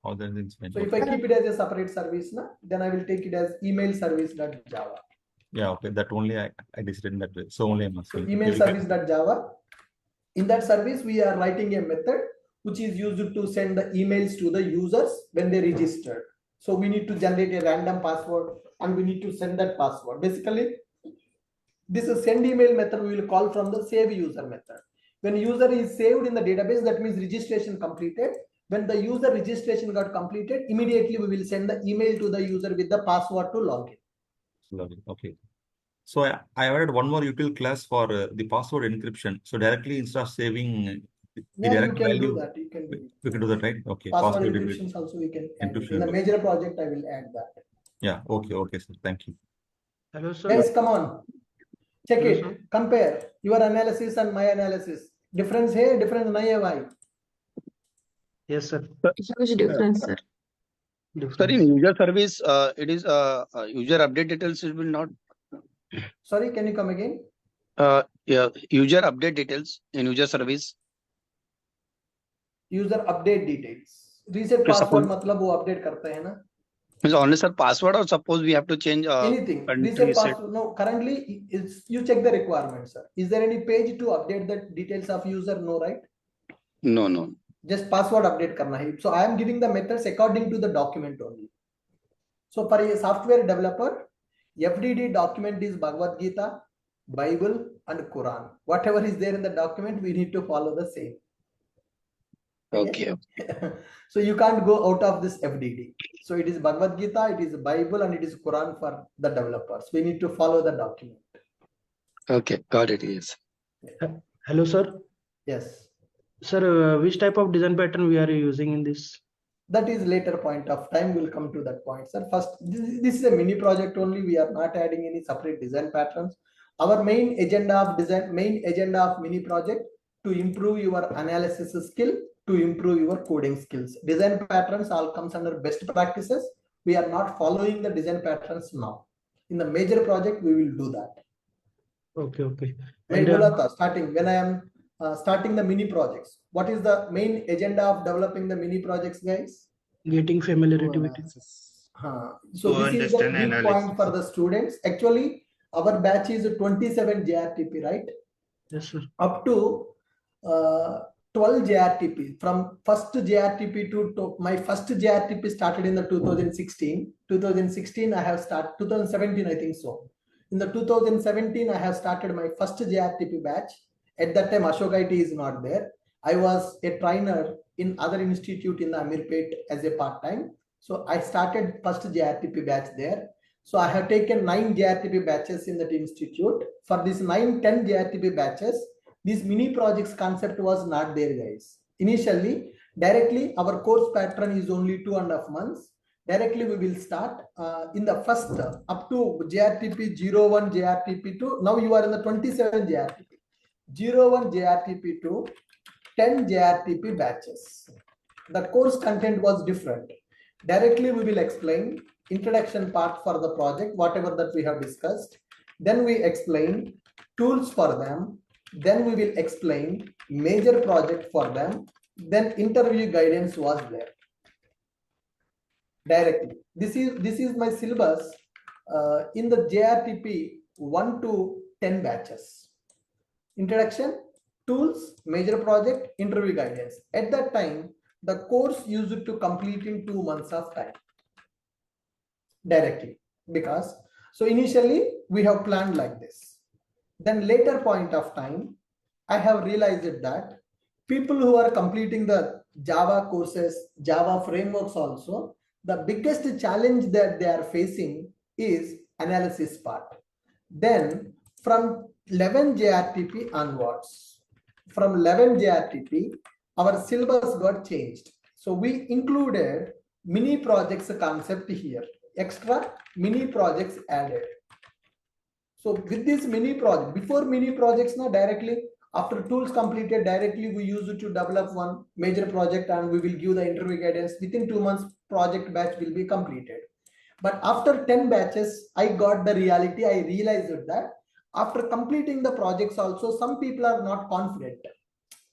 Oh, then it's fine. So if I keep it as a separate service, then I will take it as email service.java. Yeah, okay. That only I decided in that way. So only I'm asking. So email service.java. In that service, we are writing a method which is used to send the emails to the users when they register. So we need to generate a random password and we need to send that password. Basically, this is send email method we will call from the save user method. When user is saved in the database, that means registration completed. When the user registration got completed, immediately we will send the email to the user with the password to login. Okay. So I added one more util class for the password encryption. So directly instead of saving the direct value, do that. You can do it. We can do that, right? Okay. Password encryptions also we can add it. In the major project, I will add that. Yeah. Okay, sir. Thank you. Hello, sir. Guys, come on. Check it. Sir. Compare your analysis and my analysis. Difference here, difference nahi hai bhai. Yes, sir. Huge difference, sir. Sir, in user service, it is user update details. It will not. Sorry, can you come again? Yeah, user update details in user service. User update details. Reset password मतलब वो update करते हैं ना? Is only sir password or suppose we have to change anything. Reset password. No, currently you check the requirements, sir. Is there any page to update the details of user? No, right? No. Just password update karna hai. So I am giving the methods according to the document only. So for a software developer, FDD document is Bhagavad Gita, Bible, and Quran. Whatever is there in the document, we need to follow the same. Okay. So you can't go out of this FDD. So it is Bhagavad Gita, it is Bible, and it is Quran for the developers. We need to follow the document. Okay, got it. Yes. Hello, sir. Yes. Sir, which type of design pattern we are using in this? That is later point of time. We'll come to that point, sir. First, this is a mini project only. We are not adding any separate design patterns. Our main agenda of mini project to improve your analysis skill, to improve your coding skills. Design patterns all comes under best practices. We are not following the design patterns now. In the major project, we will do that. Okay. And starting when I am starting the mini projects. What is the main agenda of developing the mini projects, guys? Getting familiarity with it. So this is the big point for the students. Actually, our batch is 27 JRTP, right? Yes, sir. Up to 12 JRTP. From first JRTP to my first JRTP started in the 2016. 2016 I have started 2017, I think so. In the 2017 I have started my first JRTP batch. At that time Ashok IT is not there. I was a trainer in other institute in the Amirpet as a part-time. So I started first JRTP batch there. So I have taken 9 JRTP batches in that institute. For these 10 JRTP batches, this mini projects concept was not there, guys. Initially, directly our course pattern is only 2.5 months. Directly we will start in the first up to JRTP 01 JRTP to now you are in the 27 JRTP. 01 JRTP to 10 JRTP batches. The course content was different. Directly we will explain introduction part for the project, whatever that we have discussed. Then we explain tools for them. Then we will explain major project for them. Then interview guidance was there. Directly. This is my syllabus in the JRTP 1 to 10 batches. Introduction, tools, major project, interview guidance. At that time, the course used to complete in 2 months of time directly, because so initially we have planned like this. Then later point of time, I have realized that people who are completing the Java courses, Java frameworks also, the biggest challenge that they are facing is analysis part. Then from 11 JRTP onwards, from 11 JRTP, our syllabus got changed. So we included mini projects concept here, extra mini projects added. So with this mini project, before mini projects now directly, after tools completed directly, we use it to develop one major project and we will give the interview guidance. Within 2 months, project batch will be completed. But after 10 batches, I got the reality. I realized that after completing the projects also, some people are not confident.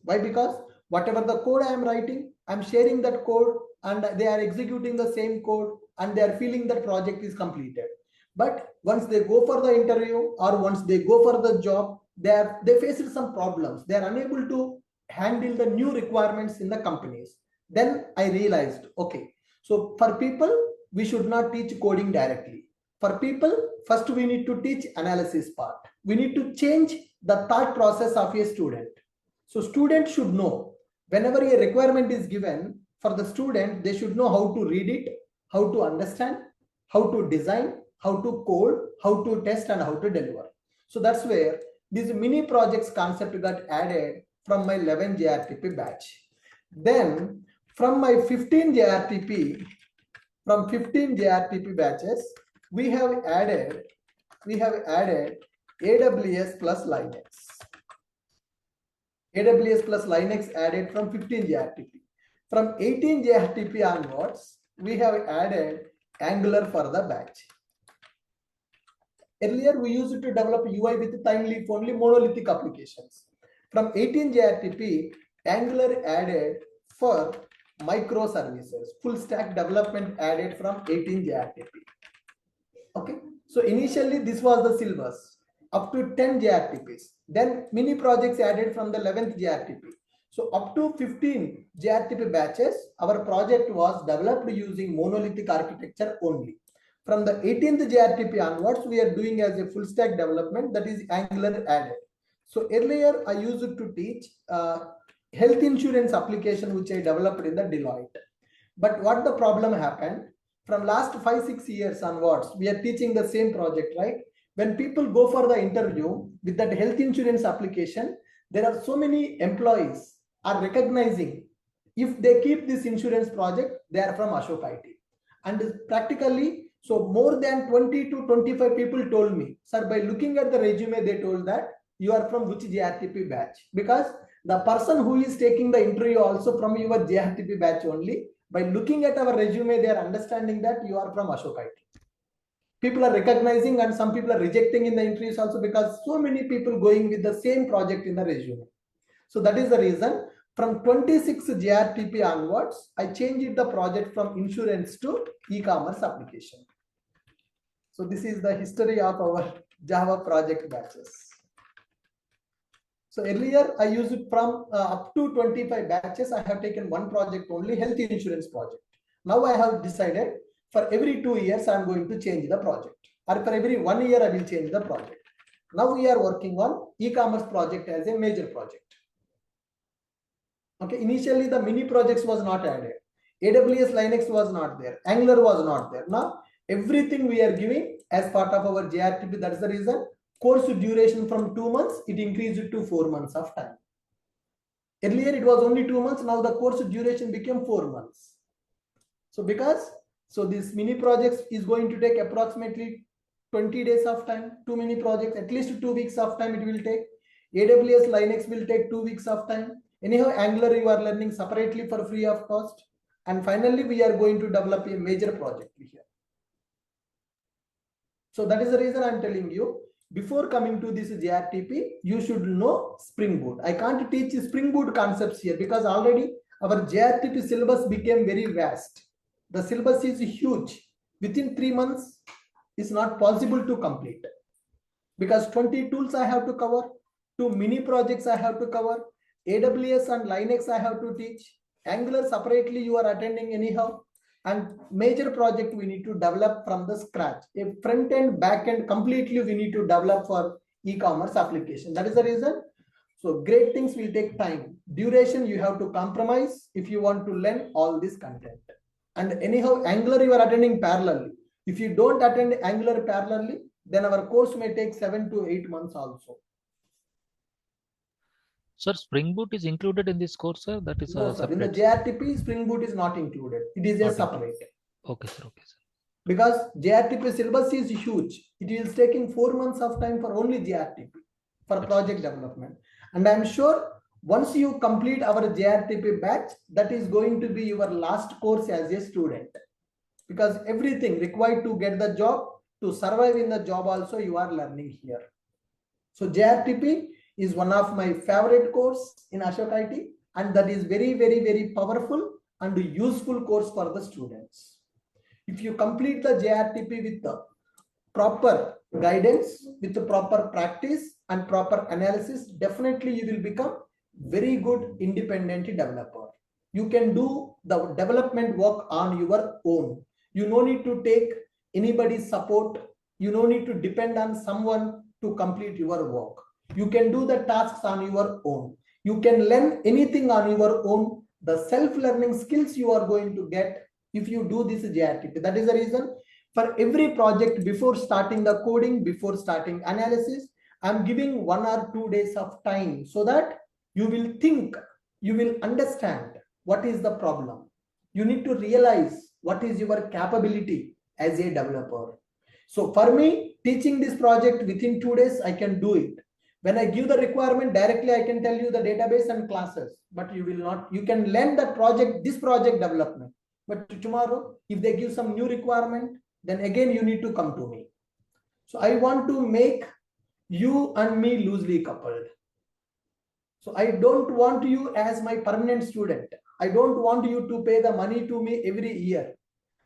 Why? Because whatever the code I am writing, I'm sharing that code and they are executing the same code and they are feeling that project is completed. But once they go for the interview or once they go for the job, they face some problems. They are unable to handle the new requirements in the companies. Then I realized, okay, so for people, we should not teach coding directly. For people, first we need to teach analysis part. We need to change the thought process of a student. So students should know whenever a requirement is given for the student, they should know how to read it, how to understand, how to design, how to code, how to test, and how to deliver. So that's where these mini projects concept got added from my 11 JRTP batch. Then from my 15 JRTP, from 15 JRTP batches, we have added AWS plus Linux. AWS plus Linux added from 15 JRTP. From 18 JRTP onwards, we have added Angular for the batch. Earlier, we used to develop UI with time leaf only monolithic applications. From 18 JRTP, Angular added for microservices. Full stack development added from 18 JRTP. Okay, so initially this was the syllabus up to 10 JRTPs. Then mini projects added from the 11th JRTP. So up to 15 JRTP batches, our project was developed using monolithic architecture only. From the 18th JRTP onwards, we are doing as a full stack development, that is Angular added. So earlier I used to teach health insurance application which I developed in the Deloitte. But what the problem happened, from last 5-6 years onwards, we are teaching the same project, right? When people go for the interview with that health insurance application, there are so many employees are recognizing if they keep this insurance project, they are from Ashok IT. And practically, so more than 20 to 25 people told me, sir, by looking at the resume, they told that you are from which JRTP batch? Because the person who is taking the interview also from your JRTP batch only. By looking at our resume, they are understanding that you are from Ashok IT. People are recognizing and some people are rejecting in the interviews also because so many people going with the same project in the resume. So that is the reason from 26 JRTP onwards, I changed the project from insurance to e-commerce application. So this is the history of our Java project batches. So earlier I used it from up to 25 batches. I have taken one project only, health insurance project. Now I have decided for every 2 years I am going to change the project, or for every 1 year I will change the project. Now we are working on e-commerce project as a major project. Okay, initially the mini projects was not added. AWS Linux was not there. Angular was not there. Now everything we are giving as part of our JRTP. That's the reason course duration from 2 months, it increased to 4 months of time. Earlier it was only 2 months. Now the course duration became 4 months. So this mini projects is going to take approximately 20 days of time. 2 mini projects, at least 2 weeks of time it will take. AWS Linux will take 2 weeks of time. Anyhow, Angular you are learning separately for free of cost. And finally, we are going to develop a major project here. So that is the reason I'm telling you, before coming to this JRTP, you should know Spring Boot. I can't teach Spring Boot concepts here because already our JRTP syllabus became very vast. The syllabus is huge. Within 3 months, it's not possible to complete because 20 tools I have to cover. 2 mini projects I have to cover, AWS and Linux I have to teach, Angular separately you are attending anyhow, and major project we need to develop from the scratch. A front end, back end completely we need to develop for e-commerce application. That is the reason. So great things will take time. Duration you have to compromise if you want to learn all this content. And anyhow, Angular you are attending parallelly. If you don't attend Angular parallelly, then our course may take 7 to 8 months also. Sir, Spring Boot is included in this course, sir? That is No, a sir. In the separate. JRTP, Spring Boot is not included. It is a Not separate. Okay, sir. Okay, sir. Because JRTP syllabus is huge. It is taking 4 months of time for only JRTP for project development. And I'm sure once you complete our JRTP batch, that is going to be your last course as a student. Because everything required to get the job, to survive in the job also you are learning here. So JRTP is one of my favorite course in Ashok IT, and that is very, very, very powerful and useful course for the students. If you complete the JRTP with the proper guidance, with the proper practice and proper analysis, definitely you will become very good independent developer. You can do the development work on your own. You no need to take anybody's support. You no need to depend on someone to complete your work. You can do the tasks on your own. You can learn anything on your own. The self-learning skills you are going to get if you do this JRTP. That is the reason for every project, before starting the coding, before starting analysis, I'm giving 1 or 2 days of time so that you will think, you will understand what is the problem. You need to realize what is your capability as a developer. So for me, teaching this project within 2 days, I can do it. When I give the requirement directly, I can tell you the database and classes, but you will not, you can learn that project, this project development. But tomorrow, if they give some new requirement, then again you need to come to me. So I want to make you and me loosely coupled. So I don't want you as my permanent student. I don't want you to pay the money to me every year.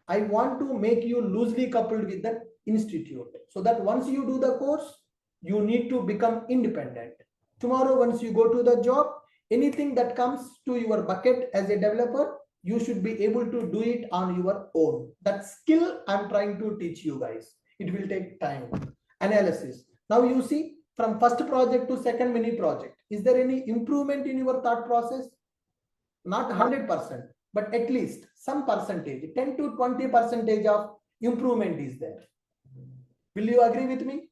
I want to make you loosely coupled with the institute, so that once you do the course, you need to become independent. Tomorrow, once you go to the job, anything that comes to your bucket as a developer, you should be able to do it on your own. That skill I'm trying to teach you guys. It will take time. Analysis. Now you see, from first project to second mini project, is there any improvement in your thought process? Not 100%, but at least some percentage, 10 to 20% of improvement is there. Will you agree with me?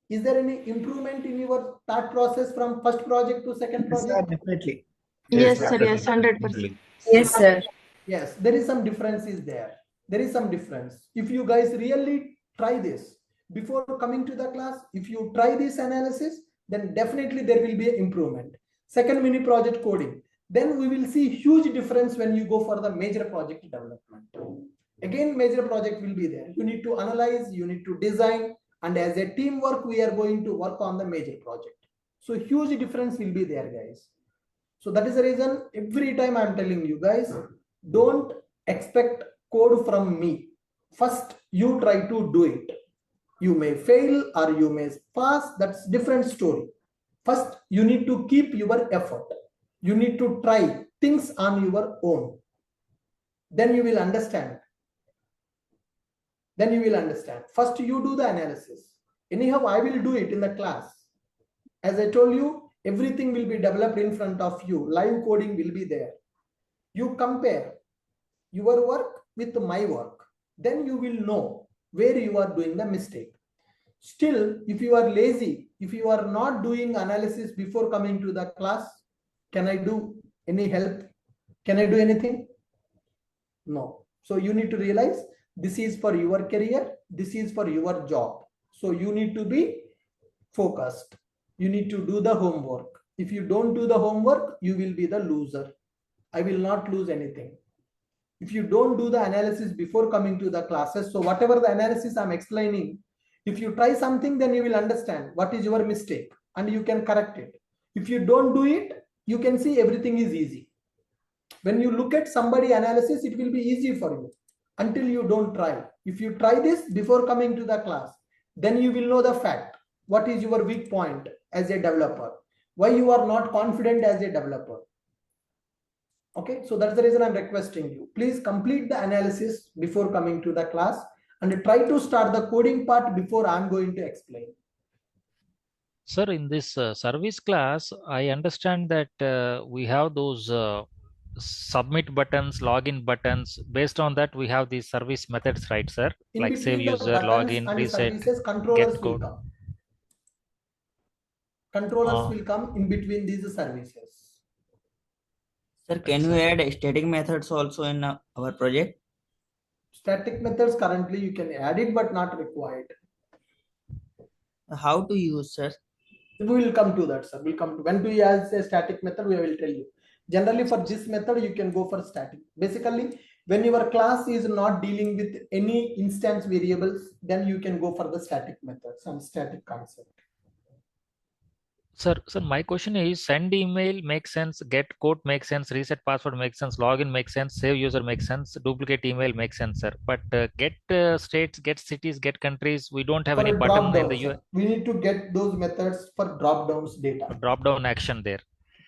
Is there any improvement in your thought process from first project to second project? Yes, sir, definitely. Yes, sir. Yes, 100%. Yes, sir. Yes, there is some difference is there. There is some difference. If you guys really try this before coming to the class, if you try this analysis, then definitely there will be an improvement. Second mini project coding, then we will see huge difference when you go for the major project development. Again, major project will be there. You need to analyze, you need to design, and as a teamwork, we are going to work on the major project. So huge difference will be there, guys. So that is the reason every time I'm telling you guys, don't expect code from me. First, you try to do it. You may fail or you may pass, that's different story. First, you need to keep your effort. You need to try things on your own. Then you will understand. Then you will understand. First, you do the analysis. Anyhow, I will do it in the class. As I told you, everything will be developed in front of you. Live coding will be there. You compare your work with my work. Then you will know where you are doing the mistake. Still, if you are lazy, if you are not doing analysis before coming to the class, can I do any help? Can I do anything? No. So you need to realize this is for your career. This is for your job. So you need to be focused. You need to do the homework. If you don't do the homework, you will be the loser. I will not lose anything. If you don't do the analysis before coming to the classes, so whatever the analysis I'm explaining, if you try something, then you will understand what is your mistake and you can correct it. If you don't do it, you can see everything is easy. When you look at somebody analysis, it will be easy for you until you don't try. If you try this before coming to the class, then you will know the fact. What is your weak point as a developer? Why you are not confident as a developer? Okay, so that's the reason I'm requesting you. Please complete the analysis before coming to the class and try to start the coding part before I'm going to explain. Sir, in this service class, I understand that we have those submit buttons, login buttons. Based on that, we have these service methods, right, sir? In Like save between the user, buttons login, and reset, services, controllers get will code. come. Controllers Uh, will come in between these services. Sir, can you add static methods also in our project? Static methods currently you can add it, but not required. How to use, sir? We will come to that, sir. We'll come to when to use a static method. We will tell you. Generally, for this method, you can go for static. Basically, when your class is not dealing with any instance variables, then you can go for the static methods and static concept. Sir, my question is: send email makes sense, get code makes sense, reset password makes sense, login makes sense, save user makes sense, duplicate email makes sense, sir. But get states, get cities, get countries, we don't have For any a drop button in down, the sir, we need to get those methods for drop downs data. drop down action there.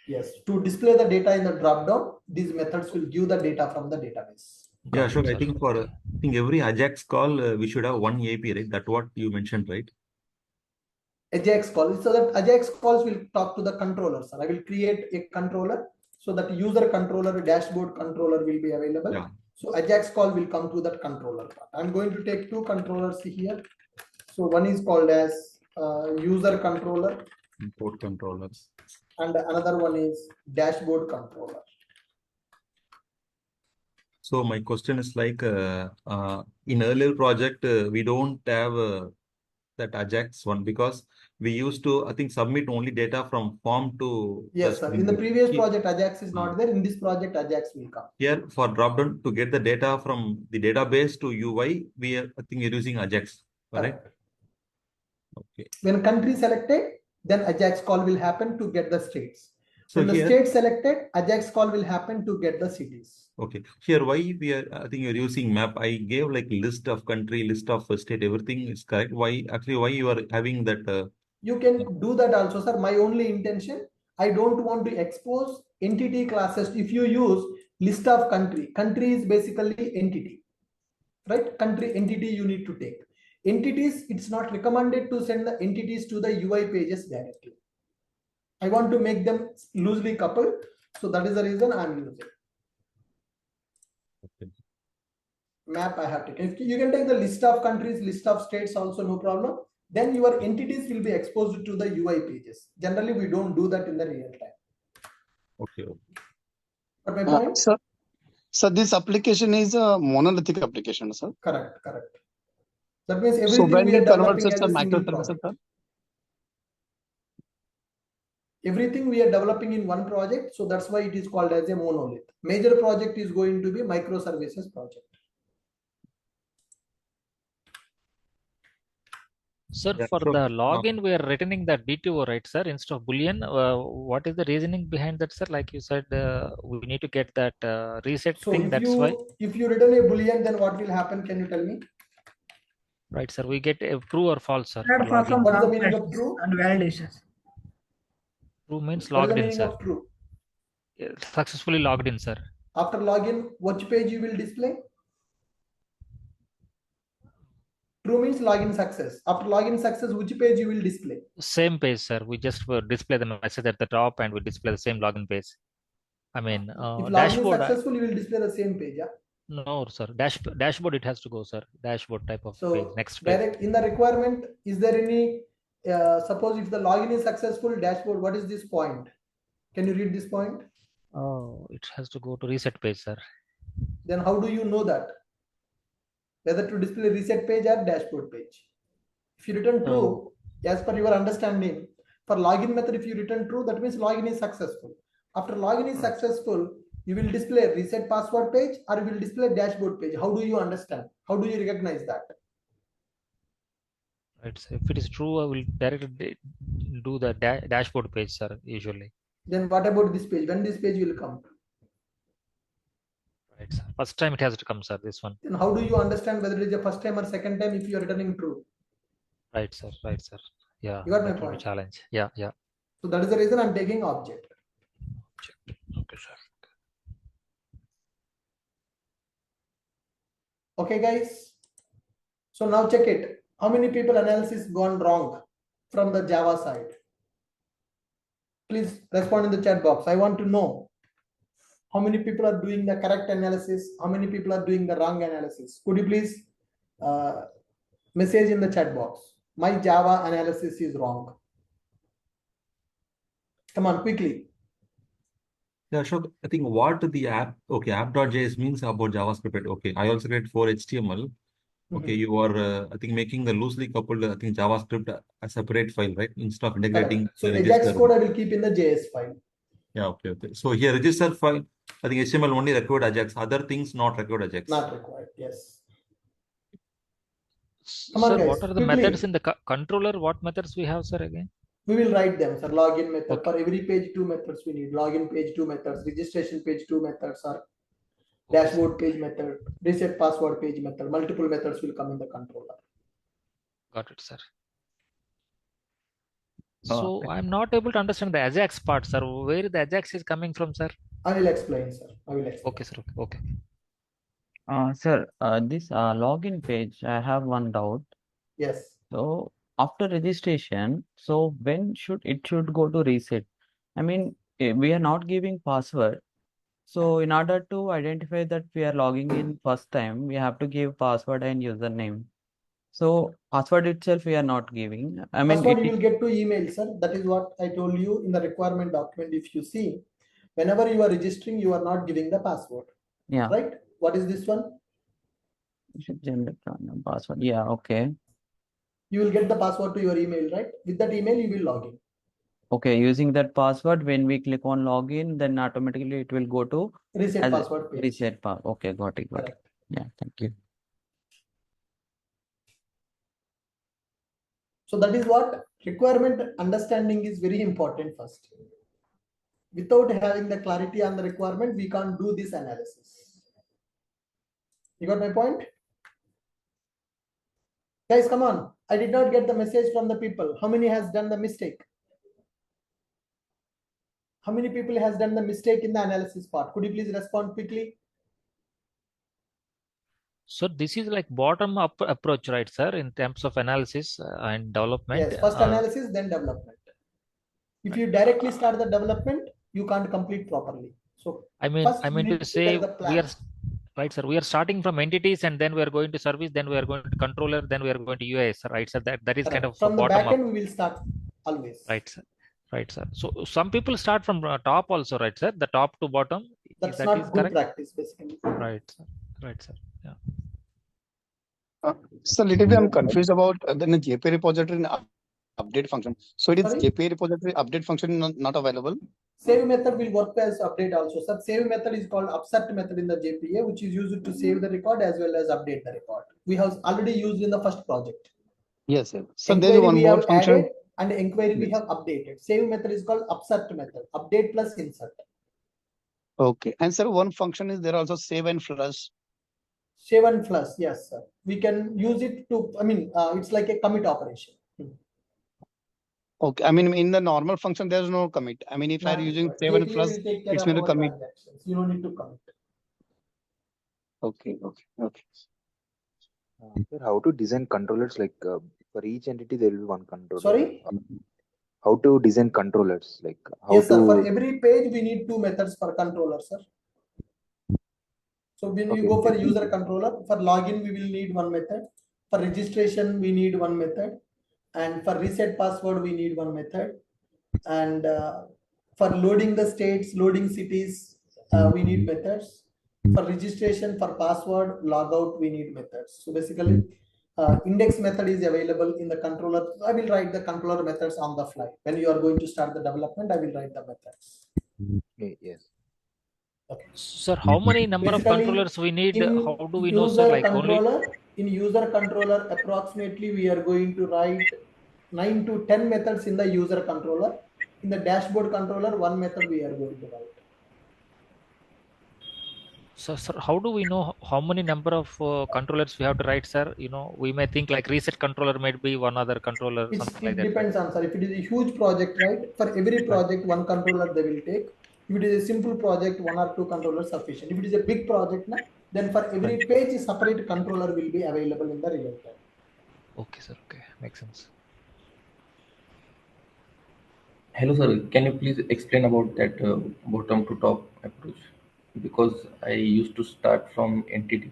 Yes, to display the data in the drop down, these methods will give the data from the database. Yeah, sure. I think every Ajax call we should have one API, right? That's what you mentioned, right? Ajax call, so that Ajax calls will talk to the controller, sir. I will create a controller so that user controller, dashboard controller will be available. Yeah. So Ajax call will come to that controller part. I'm going to take two controllers here. So one is called as user controller. Import controllers. And another one is dashboard controller. So my question is like, in earlier project, we don't have that Ajax one because we used to, I think, submit only data from form to. Yes, sir. In the previous project, Ajax is not there. In this project, Ajax will come. Here for dropdown to get the data from the database to UI, we are, I think, you're using Ajax, correct? Correct. Okay. When country selected, then Ajax call will happen to get the states. So when the here, state selected, Ajax call will happen to get the cities. Okay. Here, why we are, I think you're using map. I gave like list of country, list of state, everything is correct. Why you are having that? You can do that also, sir. My only intention, I don't want to expose entity classes. If you use list of country is basically entity, right? Country entity you need to take. Entities, it's not recommended to send the entities to the UI pages directly. I want to make them loosely coupled. So that is the reason I'm using. Okay. Map I have taken. You can take the list of countries, list of states also, no problem. Then your entities will be exposed to the UI pages. Generally, we don't do that in the real time. Okay. But my point? Sir, this application is a monolithic application, sir. Correct. That means everything so when we are convert developing as a single project. Everything we are developing in one project, so that's why it is called as a monolith. Major project is going to be microservices project. Sir, for the login, we are returning that DTO, right, sir, instead of Boolean. What is the reasoning behind that, sir? Like you said, we need to get that reset so thing. That's why. If you return a Boolean, then what will happen? Can you tell me? Right, sir. We get a true or false, sir. What is the meaning of true? And validations. True means What is logged the in, meaning sir. of true? Successfully logged in, sir. After login, which page you will display? True means login success. After login success, which page you will display? Same page, sir. We just display the message at the top and we display the same login page. I mean, if login dashboard. is successful, you will display the same page. Yeah? No, sir. Dashboard, it has to go, sir. Dashboard type of page. Next page. Direct in the requirement, is there any, suppose if the login is successful, dashboard, what is this point? Can you read this point? Oh, it has to go to reset page, sir. Then how do you know that? Whether to display reset page or dashboard page? If you return true, as per your understanding, for login method, if you return true, that means login is successful. After login is successful, you will display reset password page or you will display dashboard page. How do you understand? How do you recognize that? Right. So if it is true, I will directly do the dashboard page, sir, usually. Then what about this page? When this page will come? Right, sir. First time it has to come, sir, this one. Then how do you understand whether it is the first time or second time if you are returning true? Right, sir. Right, sir. Yeah. You got my that will be point. challenge. Yeah. So that is the reason I'm taking object. Okay, sir. Okay, guys. So now check it. How many people analysis gone wrong from the Java side? Please respond in the chat box. I want to know how many people are doing the correct analysis, how many people are doing the wrong analysis. Could you please message in the chat box? My Java analysis is wrong. Come on, quickly. Yeah, sure. I think what the app.js means about JavaScript. Right? Okay, I also create for HTML. Okay, you are, I think, making the loosely coupled, I think, JavaScript a separate file, right? Instead of integrating Correct. So the Ajax register. code I will keep in the JS file. Yeah, okay, okay. So here register file, I think HTML only required Ajax. Other things not required Ajax. Not required, yes. Come on, sir, guys, what are the quickly. methods in the controller? What methods we have, sir, again? We will write them, sir. Login method. Okay. For every page, 2 methods we need. Login page, 2 methods. Registration page, 2 methods. Or dashboard page method. Reset password page method. Multiple methods will come in the controller. Got it, sir. So I'm not able to understand the Ajax part, sir. Where the Ajax is coming from, sir? I will explain, sir. I will explain. Okay, sir. Okay. Sir, this login page, I have one doubt. Yes. So after registration, so when should go to reset? I mean, we are not giving password. So in order to identify that we are logging in first time, we have to give password and username. So password itself we are not giving. I mean, Password you will get to email, sir. That is what I told you in the requirement document. If you see, whenever you are registering, you are not giving the password. Yeah. Right? What is this one? You should generate random password. Yeah, okay. You will get the password to your email, right? With that email, you will log in. Okay, using that password, when we click on login, then automatically it will go to reset password page. Reset password. Okay, got it, got it. Yeah, thank you. So that is what requirement understanding is very important first. Without having the clarity on the requirement, we can't do this analysis. You got my point? Guys, come on. I did not get the message from the people. How many has done the mistake? How many people has done the mistake in the analysis part? Could you please respond quickly? So this is like bottom up approach, right, sir, in terms of analysis and development? Yes, first analysis, then development. If you directly start the development, you can't complete properly. So I mean to say we are right, sir. We are starting from entities and then we are going to service, then we are going to controller, then we are going to UIS, right, sir? That is kind of from the bottom back up. end we will start always. Right, sir. Right, sir. So some people start from top also, right, sir? The top to bottom. That's that not is good correct? practice, basically. Right, sir. Right, sir. Yeah. So little bit I'm confused about the JP repository update function. So it is JP repository update function not available. Save method will work as update also. Sir, save method is called upsert method in the JPA, which is used to save the record as well as update the record. We have already used in the first project. Yes, sir. So inquiry there is one we more have function. Added and inquiry we have updated. Save method is called upsert method. Update plus insert. Okay. And sir, one function is there also save and flush. Save and flush, yes, sir. We can use it to, it's like a commit operation. Okay. I mean, in the normal function, there's no commit. I mean, if I'm using save and flush, it's going to commit. You don't need to commit. Okay. Sir, how to design controllers? Like for each entity, there will be one controller. Sorry? How to design controllers? Like how yes, sir. to... For every page, we need 2 methods per controller, sir. So when you go for user controller, for login, we will need 1 method. For registration, we need 1 method. And for reset password, we need 1 method. And for loading the states, loading cities, we need methods. For registration, for password, logout, we need methods. So basically, index method is available in the controller. I will write the controller methods on the fly. When you are going to start the development, I will write the methods. Yes. Okay. Sir, how many number of controllers we need? How do we know, sir? Like in user controller, approximately we are going to write 9 to 10 methods in the user controller. In the dashboard controller, 1 method we are going to write. So, sir, how do we know how many number of controllers we have to write, sir? We may think like reset controller might be one other controller, something like It that, right? depends on, sir. If it is a huge project, right? For every Right. project, one controller they will take. If it is a simple project, one or two controllers sufficient. If it is a big project, then for every page, a separate controller will be available in the real time. Okay, sir. Okay, makes sense. Hello, sir. Can you please explain about that bottom to top approach? Because I used to start from entity.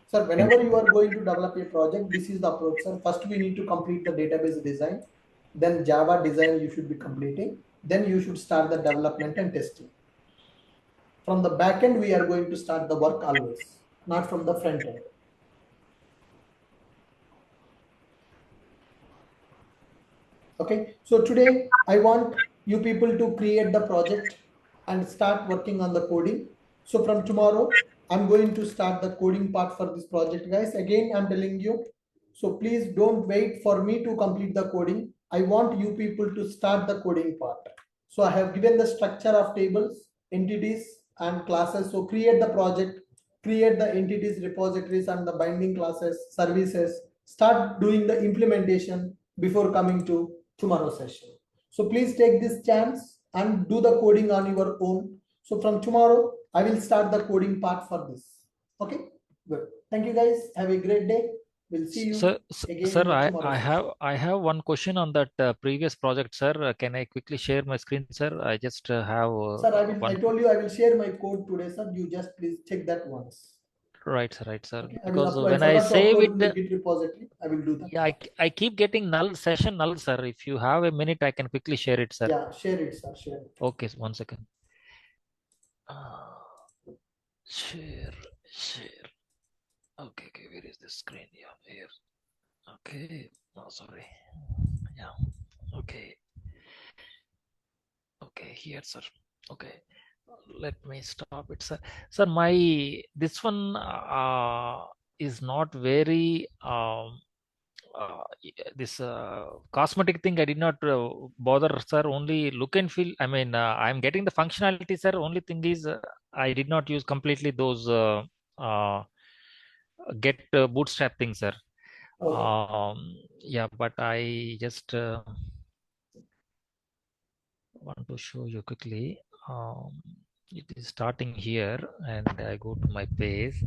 Sir, Can whenever you are going to develop a project, this is the approach, sir. First, we need to complete the database design. Then Java design you should be completing. Then you should start the development and testing. From the back end, we are going to start the work always, not from the front end. Okay, so today I want you people to create the project and start working on the coding. So from tomorrow, I'm going to start the coding part for this project, guys. Again, I'm telling you, so please don't wait for me to complete the coding. I want you people to start the coding part. So I have given the structure of tables, entities, and classes. So create the project, create the entities, repositories, and the binding classes, services. Start doing the implementation before coming to tomorrow session. So please take this chance and do the coding on your own. So from tomorrow, I will start the coding part for this. Okay, good. Thank you guys. Have a great day. We'll see you Sir, again sir, in the tomorrow session. I have one question on that previous project, sir. Can I quickly share my screen, sir? I just have Sir, I one. told you I will share my code today, sir. You just please check that once. Right, sir. Right, sir. Okay, Because I when I forgot to save upload in the it, Git repository. I will do that. yeah, I keep getting null session null, sir. If you have a minute, I can quickly share it, sir. Yeah, share it, sir. Share it. Okay, 1 second. Share. Okay, where is the screen? Yeah, here. Okay. No, sorry. Yeah. Okay. Okay, here, sir. Okay. Let me stop it, sir. Sir, this one is not very this cosmetic thing I did not bother, sir. Only look and feel. I mean, I'm getting the functionality, sir. Only thing is, I did not use completely those get bootstrap things, sir. Okay. Yeah, but I just want to show you quickly. It is starting here, and I go to my page.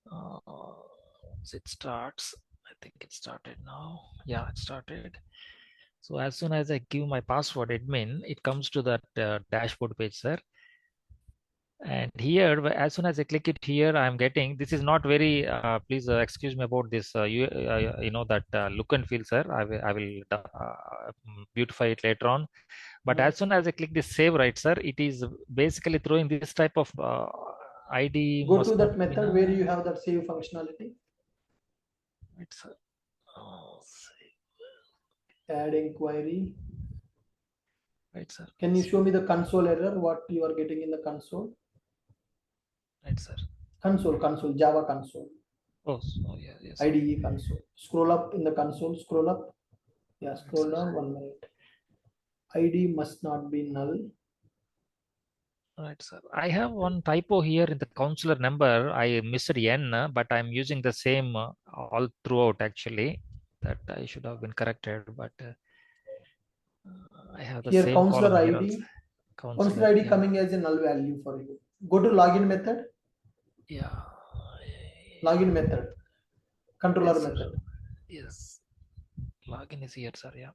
Once it starts, I think it started now. Yeah, it started. So as soon as I give my password admin, it comes to that dashboard page, sir. And here, as soon as I click it here, I'm getting, this is not very, please excuse me about this, you know, that look and feel, sir. I will beautify it later on. But as soon as I click this save, right, sir, it is basically throwing this type of ID. Go must to not that be method where you have that save functionality. It's Add inquiry. Right, sir. Can you show me the console error? What you are getting in the console? Right, sir. Console, Java console. Oh, yeah, yes. IDE console. Scroll up in the console. Scroll up. Yeah, scroll down 1 minute. ID must not be null. Right, sir. I have one typo here in the counselor number. I missed N, but I'm using the same all throughout actually. That I should have been corrected, but I have the Here, same counselor column here ID. also. Counselor ID yeah. coming as a null value for you. Go to login method. Yeah. Login method. Controller Yes, method. Yes. Login is here, sir. Yeah.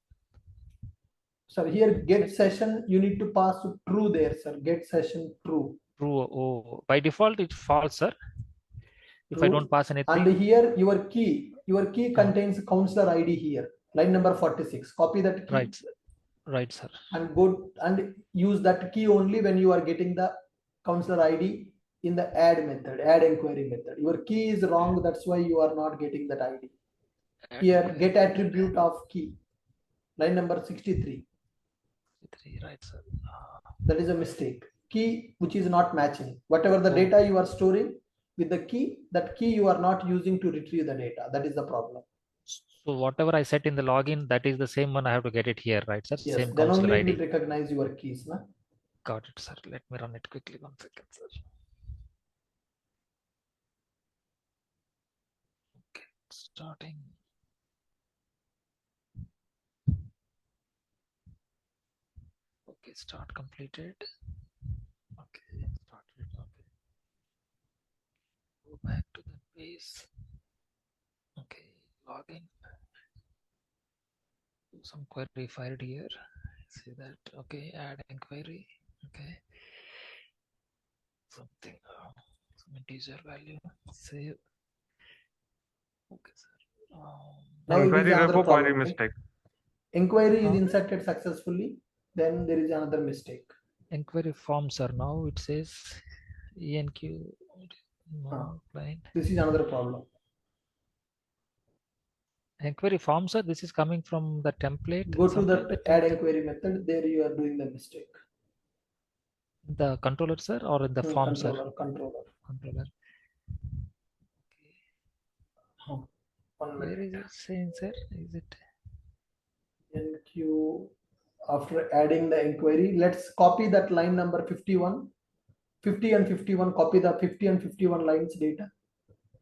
Sir, here get session, you need to pass to true there, sir. Get session true. True. Oh, by default it's false, sir. If True. I don't pass anything. And here your key contains counselor ID here. Line number 46. Copy that key. Right. Right, sir. And go and use that key only when you are getting the counselor ID in the add method, add inquiry method. Your key is wrong, that's why you are not getting that ID. Here, get attribute of key. Line number 63. Right, sir. That is a mistake. Key which is not matching. Whatever the data you are storing with the key, that key you are not using to retrieve the data. That is the problem. So whatever I set in the login, that is the same one I have to get it here, right, sir? Yes, Same then counselor only ID. it will recognize your keys. Na? Got it, sir. Let me run it quickly. 1 second, sir. starting. Okay, start completed. Okay, started. Okay. Go back to the base. Okay, login. Some query fired here. See that? Okay, add inquiry. Okay. Something. Some integer value. Save. Okay, sir. Now it is Inquiry another repo query problem. mistake. Inquiry is inserted successfully. Then there is another mistake. Inquiry forms are now. It says ENQ. No, client. This is another problem. Inquiry forms are. This is coming from the template. Go to somewhere the add inquiry method. There you are doing the mistake. The controller, sir, or in the form, sir? Controller. Okay. 1 minute. Where is it saying, sir? Is it NQ? After adding the inquiry, let's copy that line number 51. 50 and 51. Copy the 50 and 51 lines data.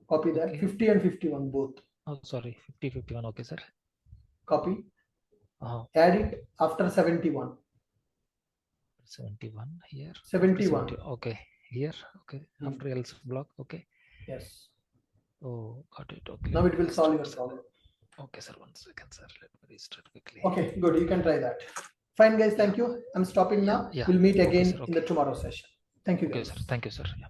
Copy that. Okay. 50 and 51 both. Oh, sorry. 50, 51. Okay, sir. Copy. Add it after 71. 71 here. 71. Okay, here. Okay. After else block. Okay. Yes. Oh, got it. Okay. Now it will solve your problem. Okay, sir. 1 second, sir. Let me restart quickly. Okay, good. You can try that. Fine, guys. Thank you. I'm stopping now. Yeah. We'll meet Okay, again sir. in the tomorrow session. Thank you, Okay, guys. sir. Thank you, sir. Yeah.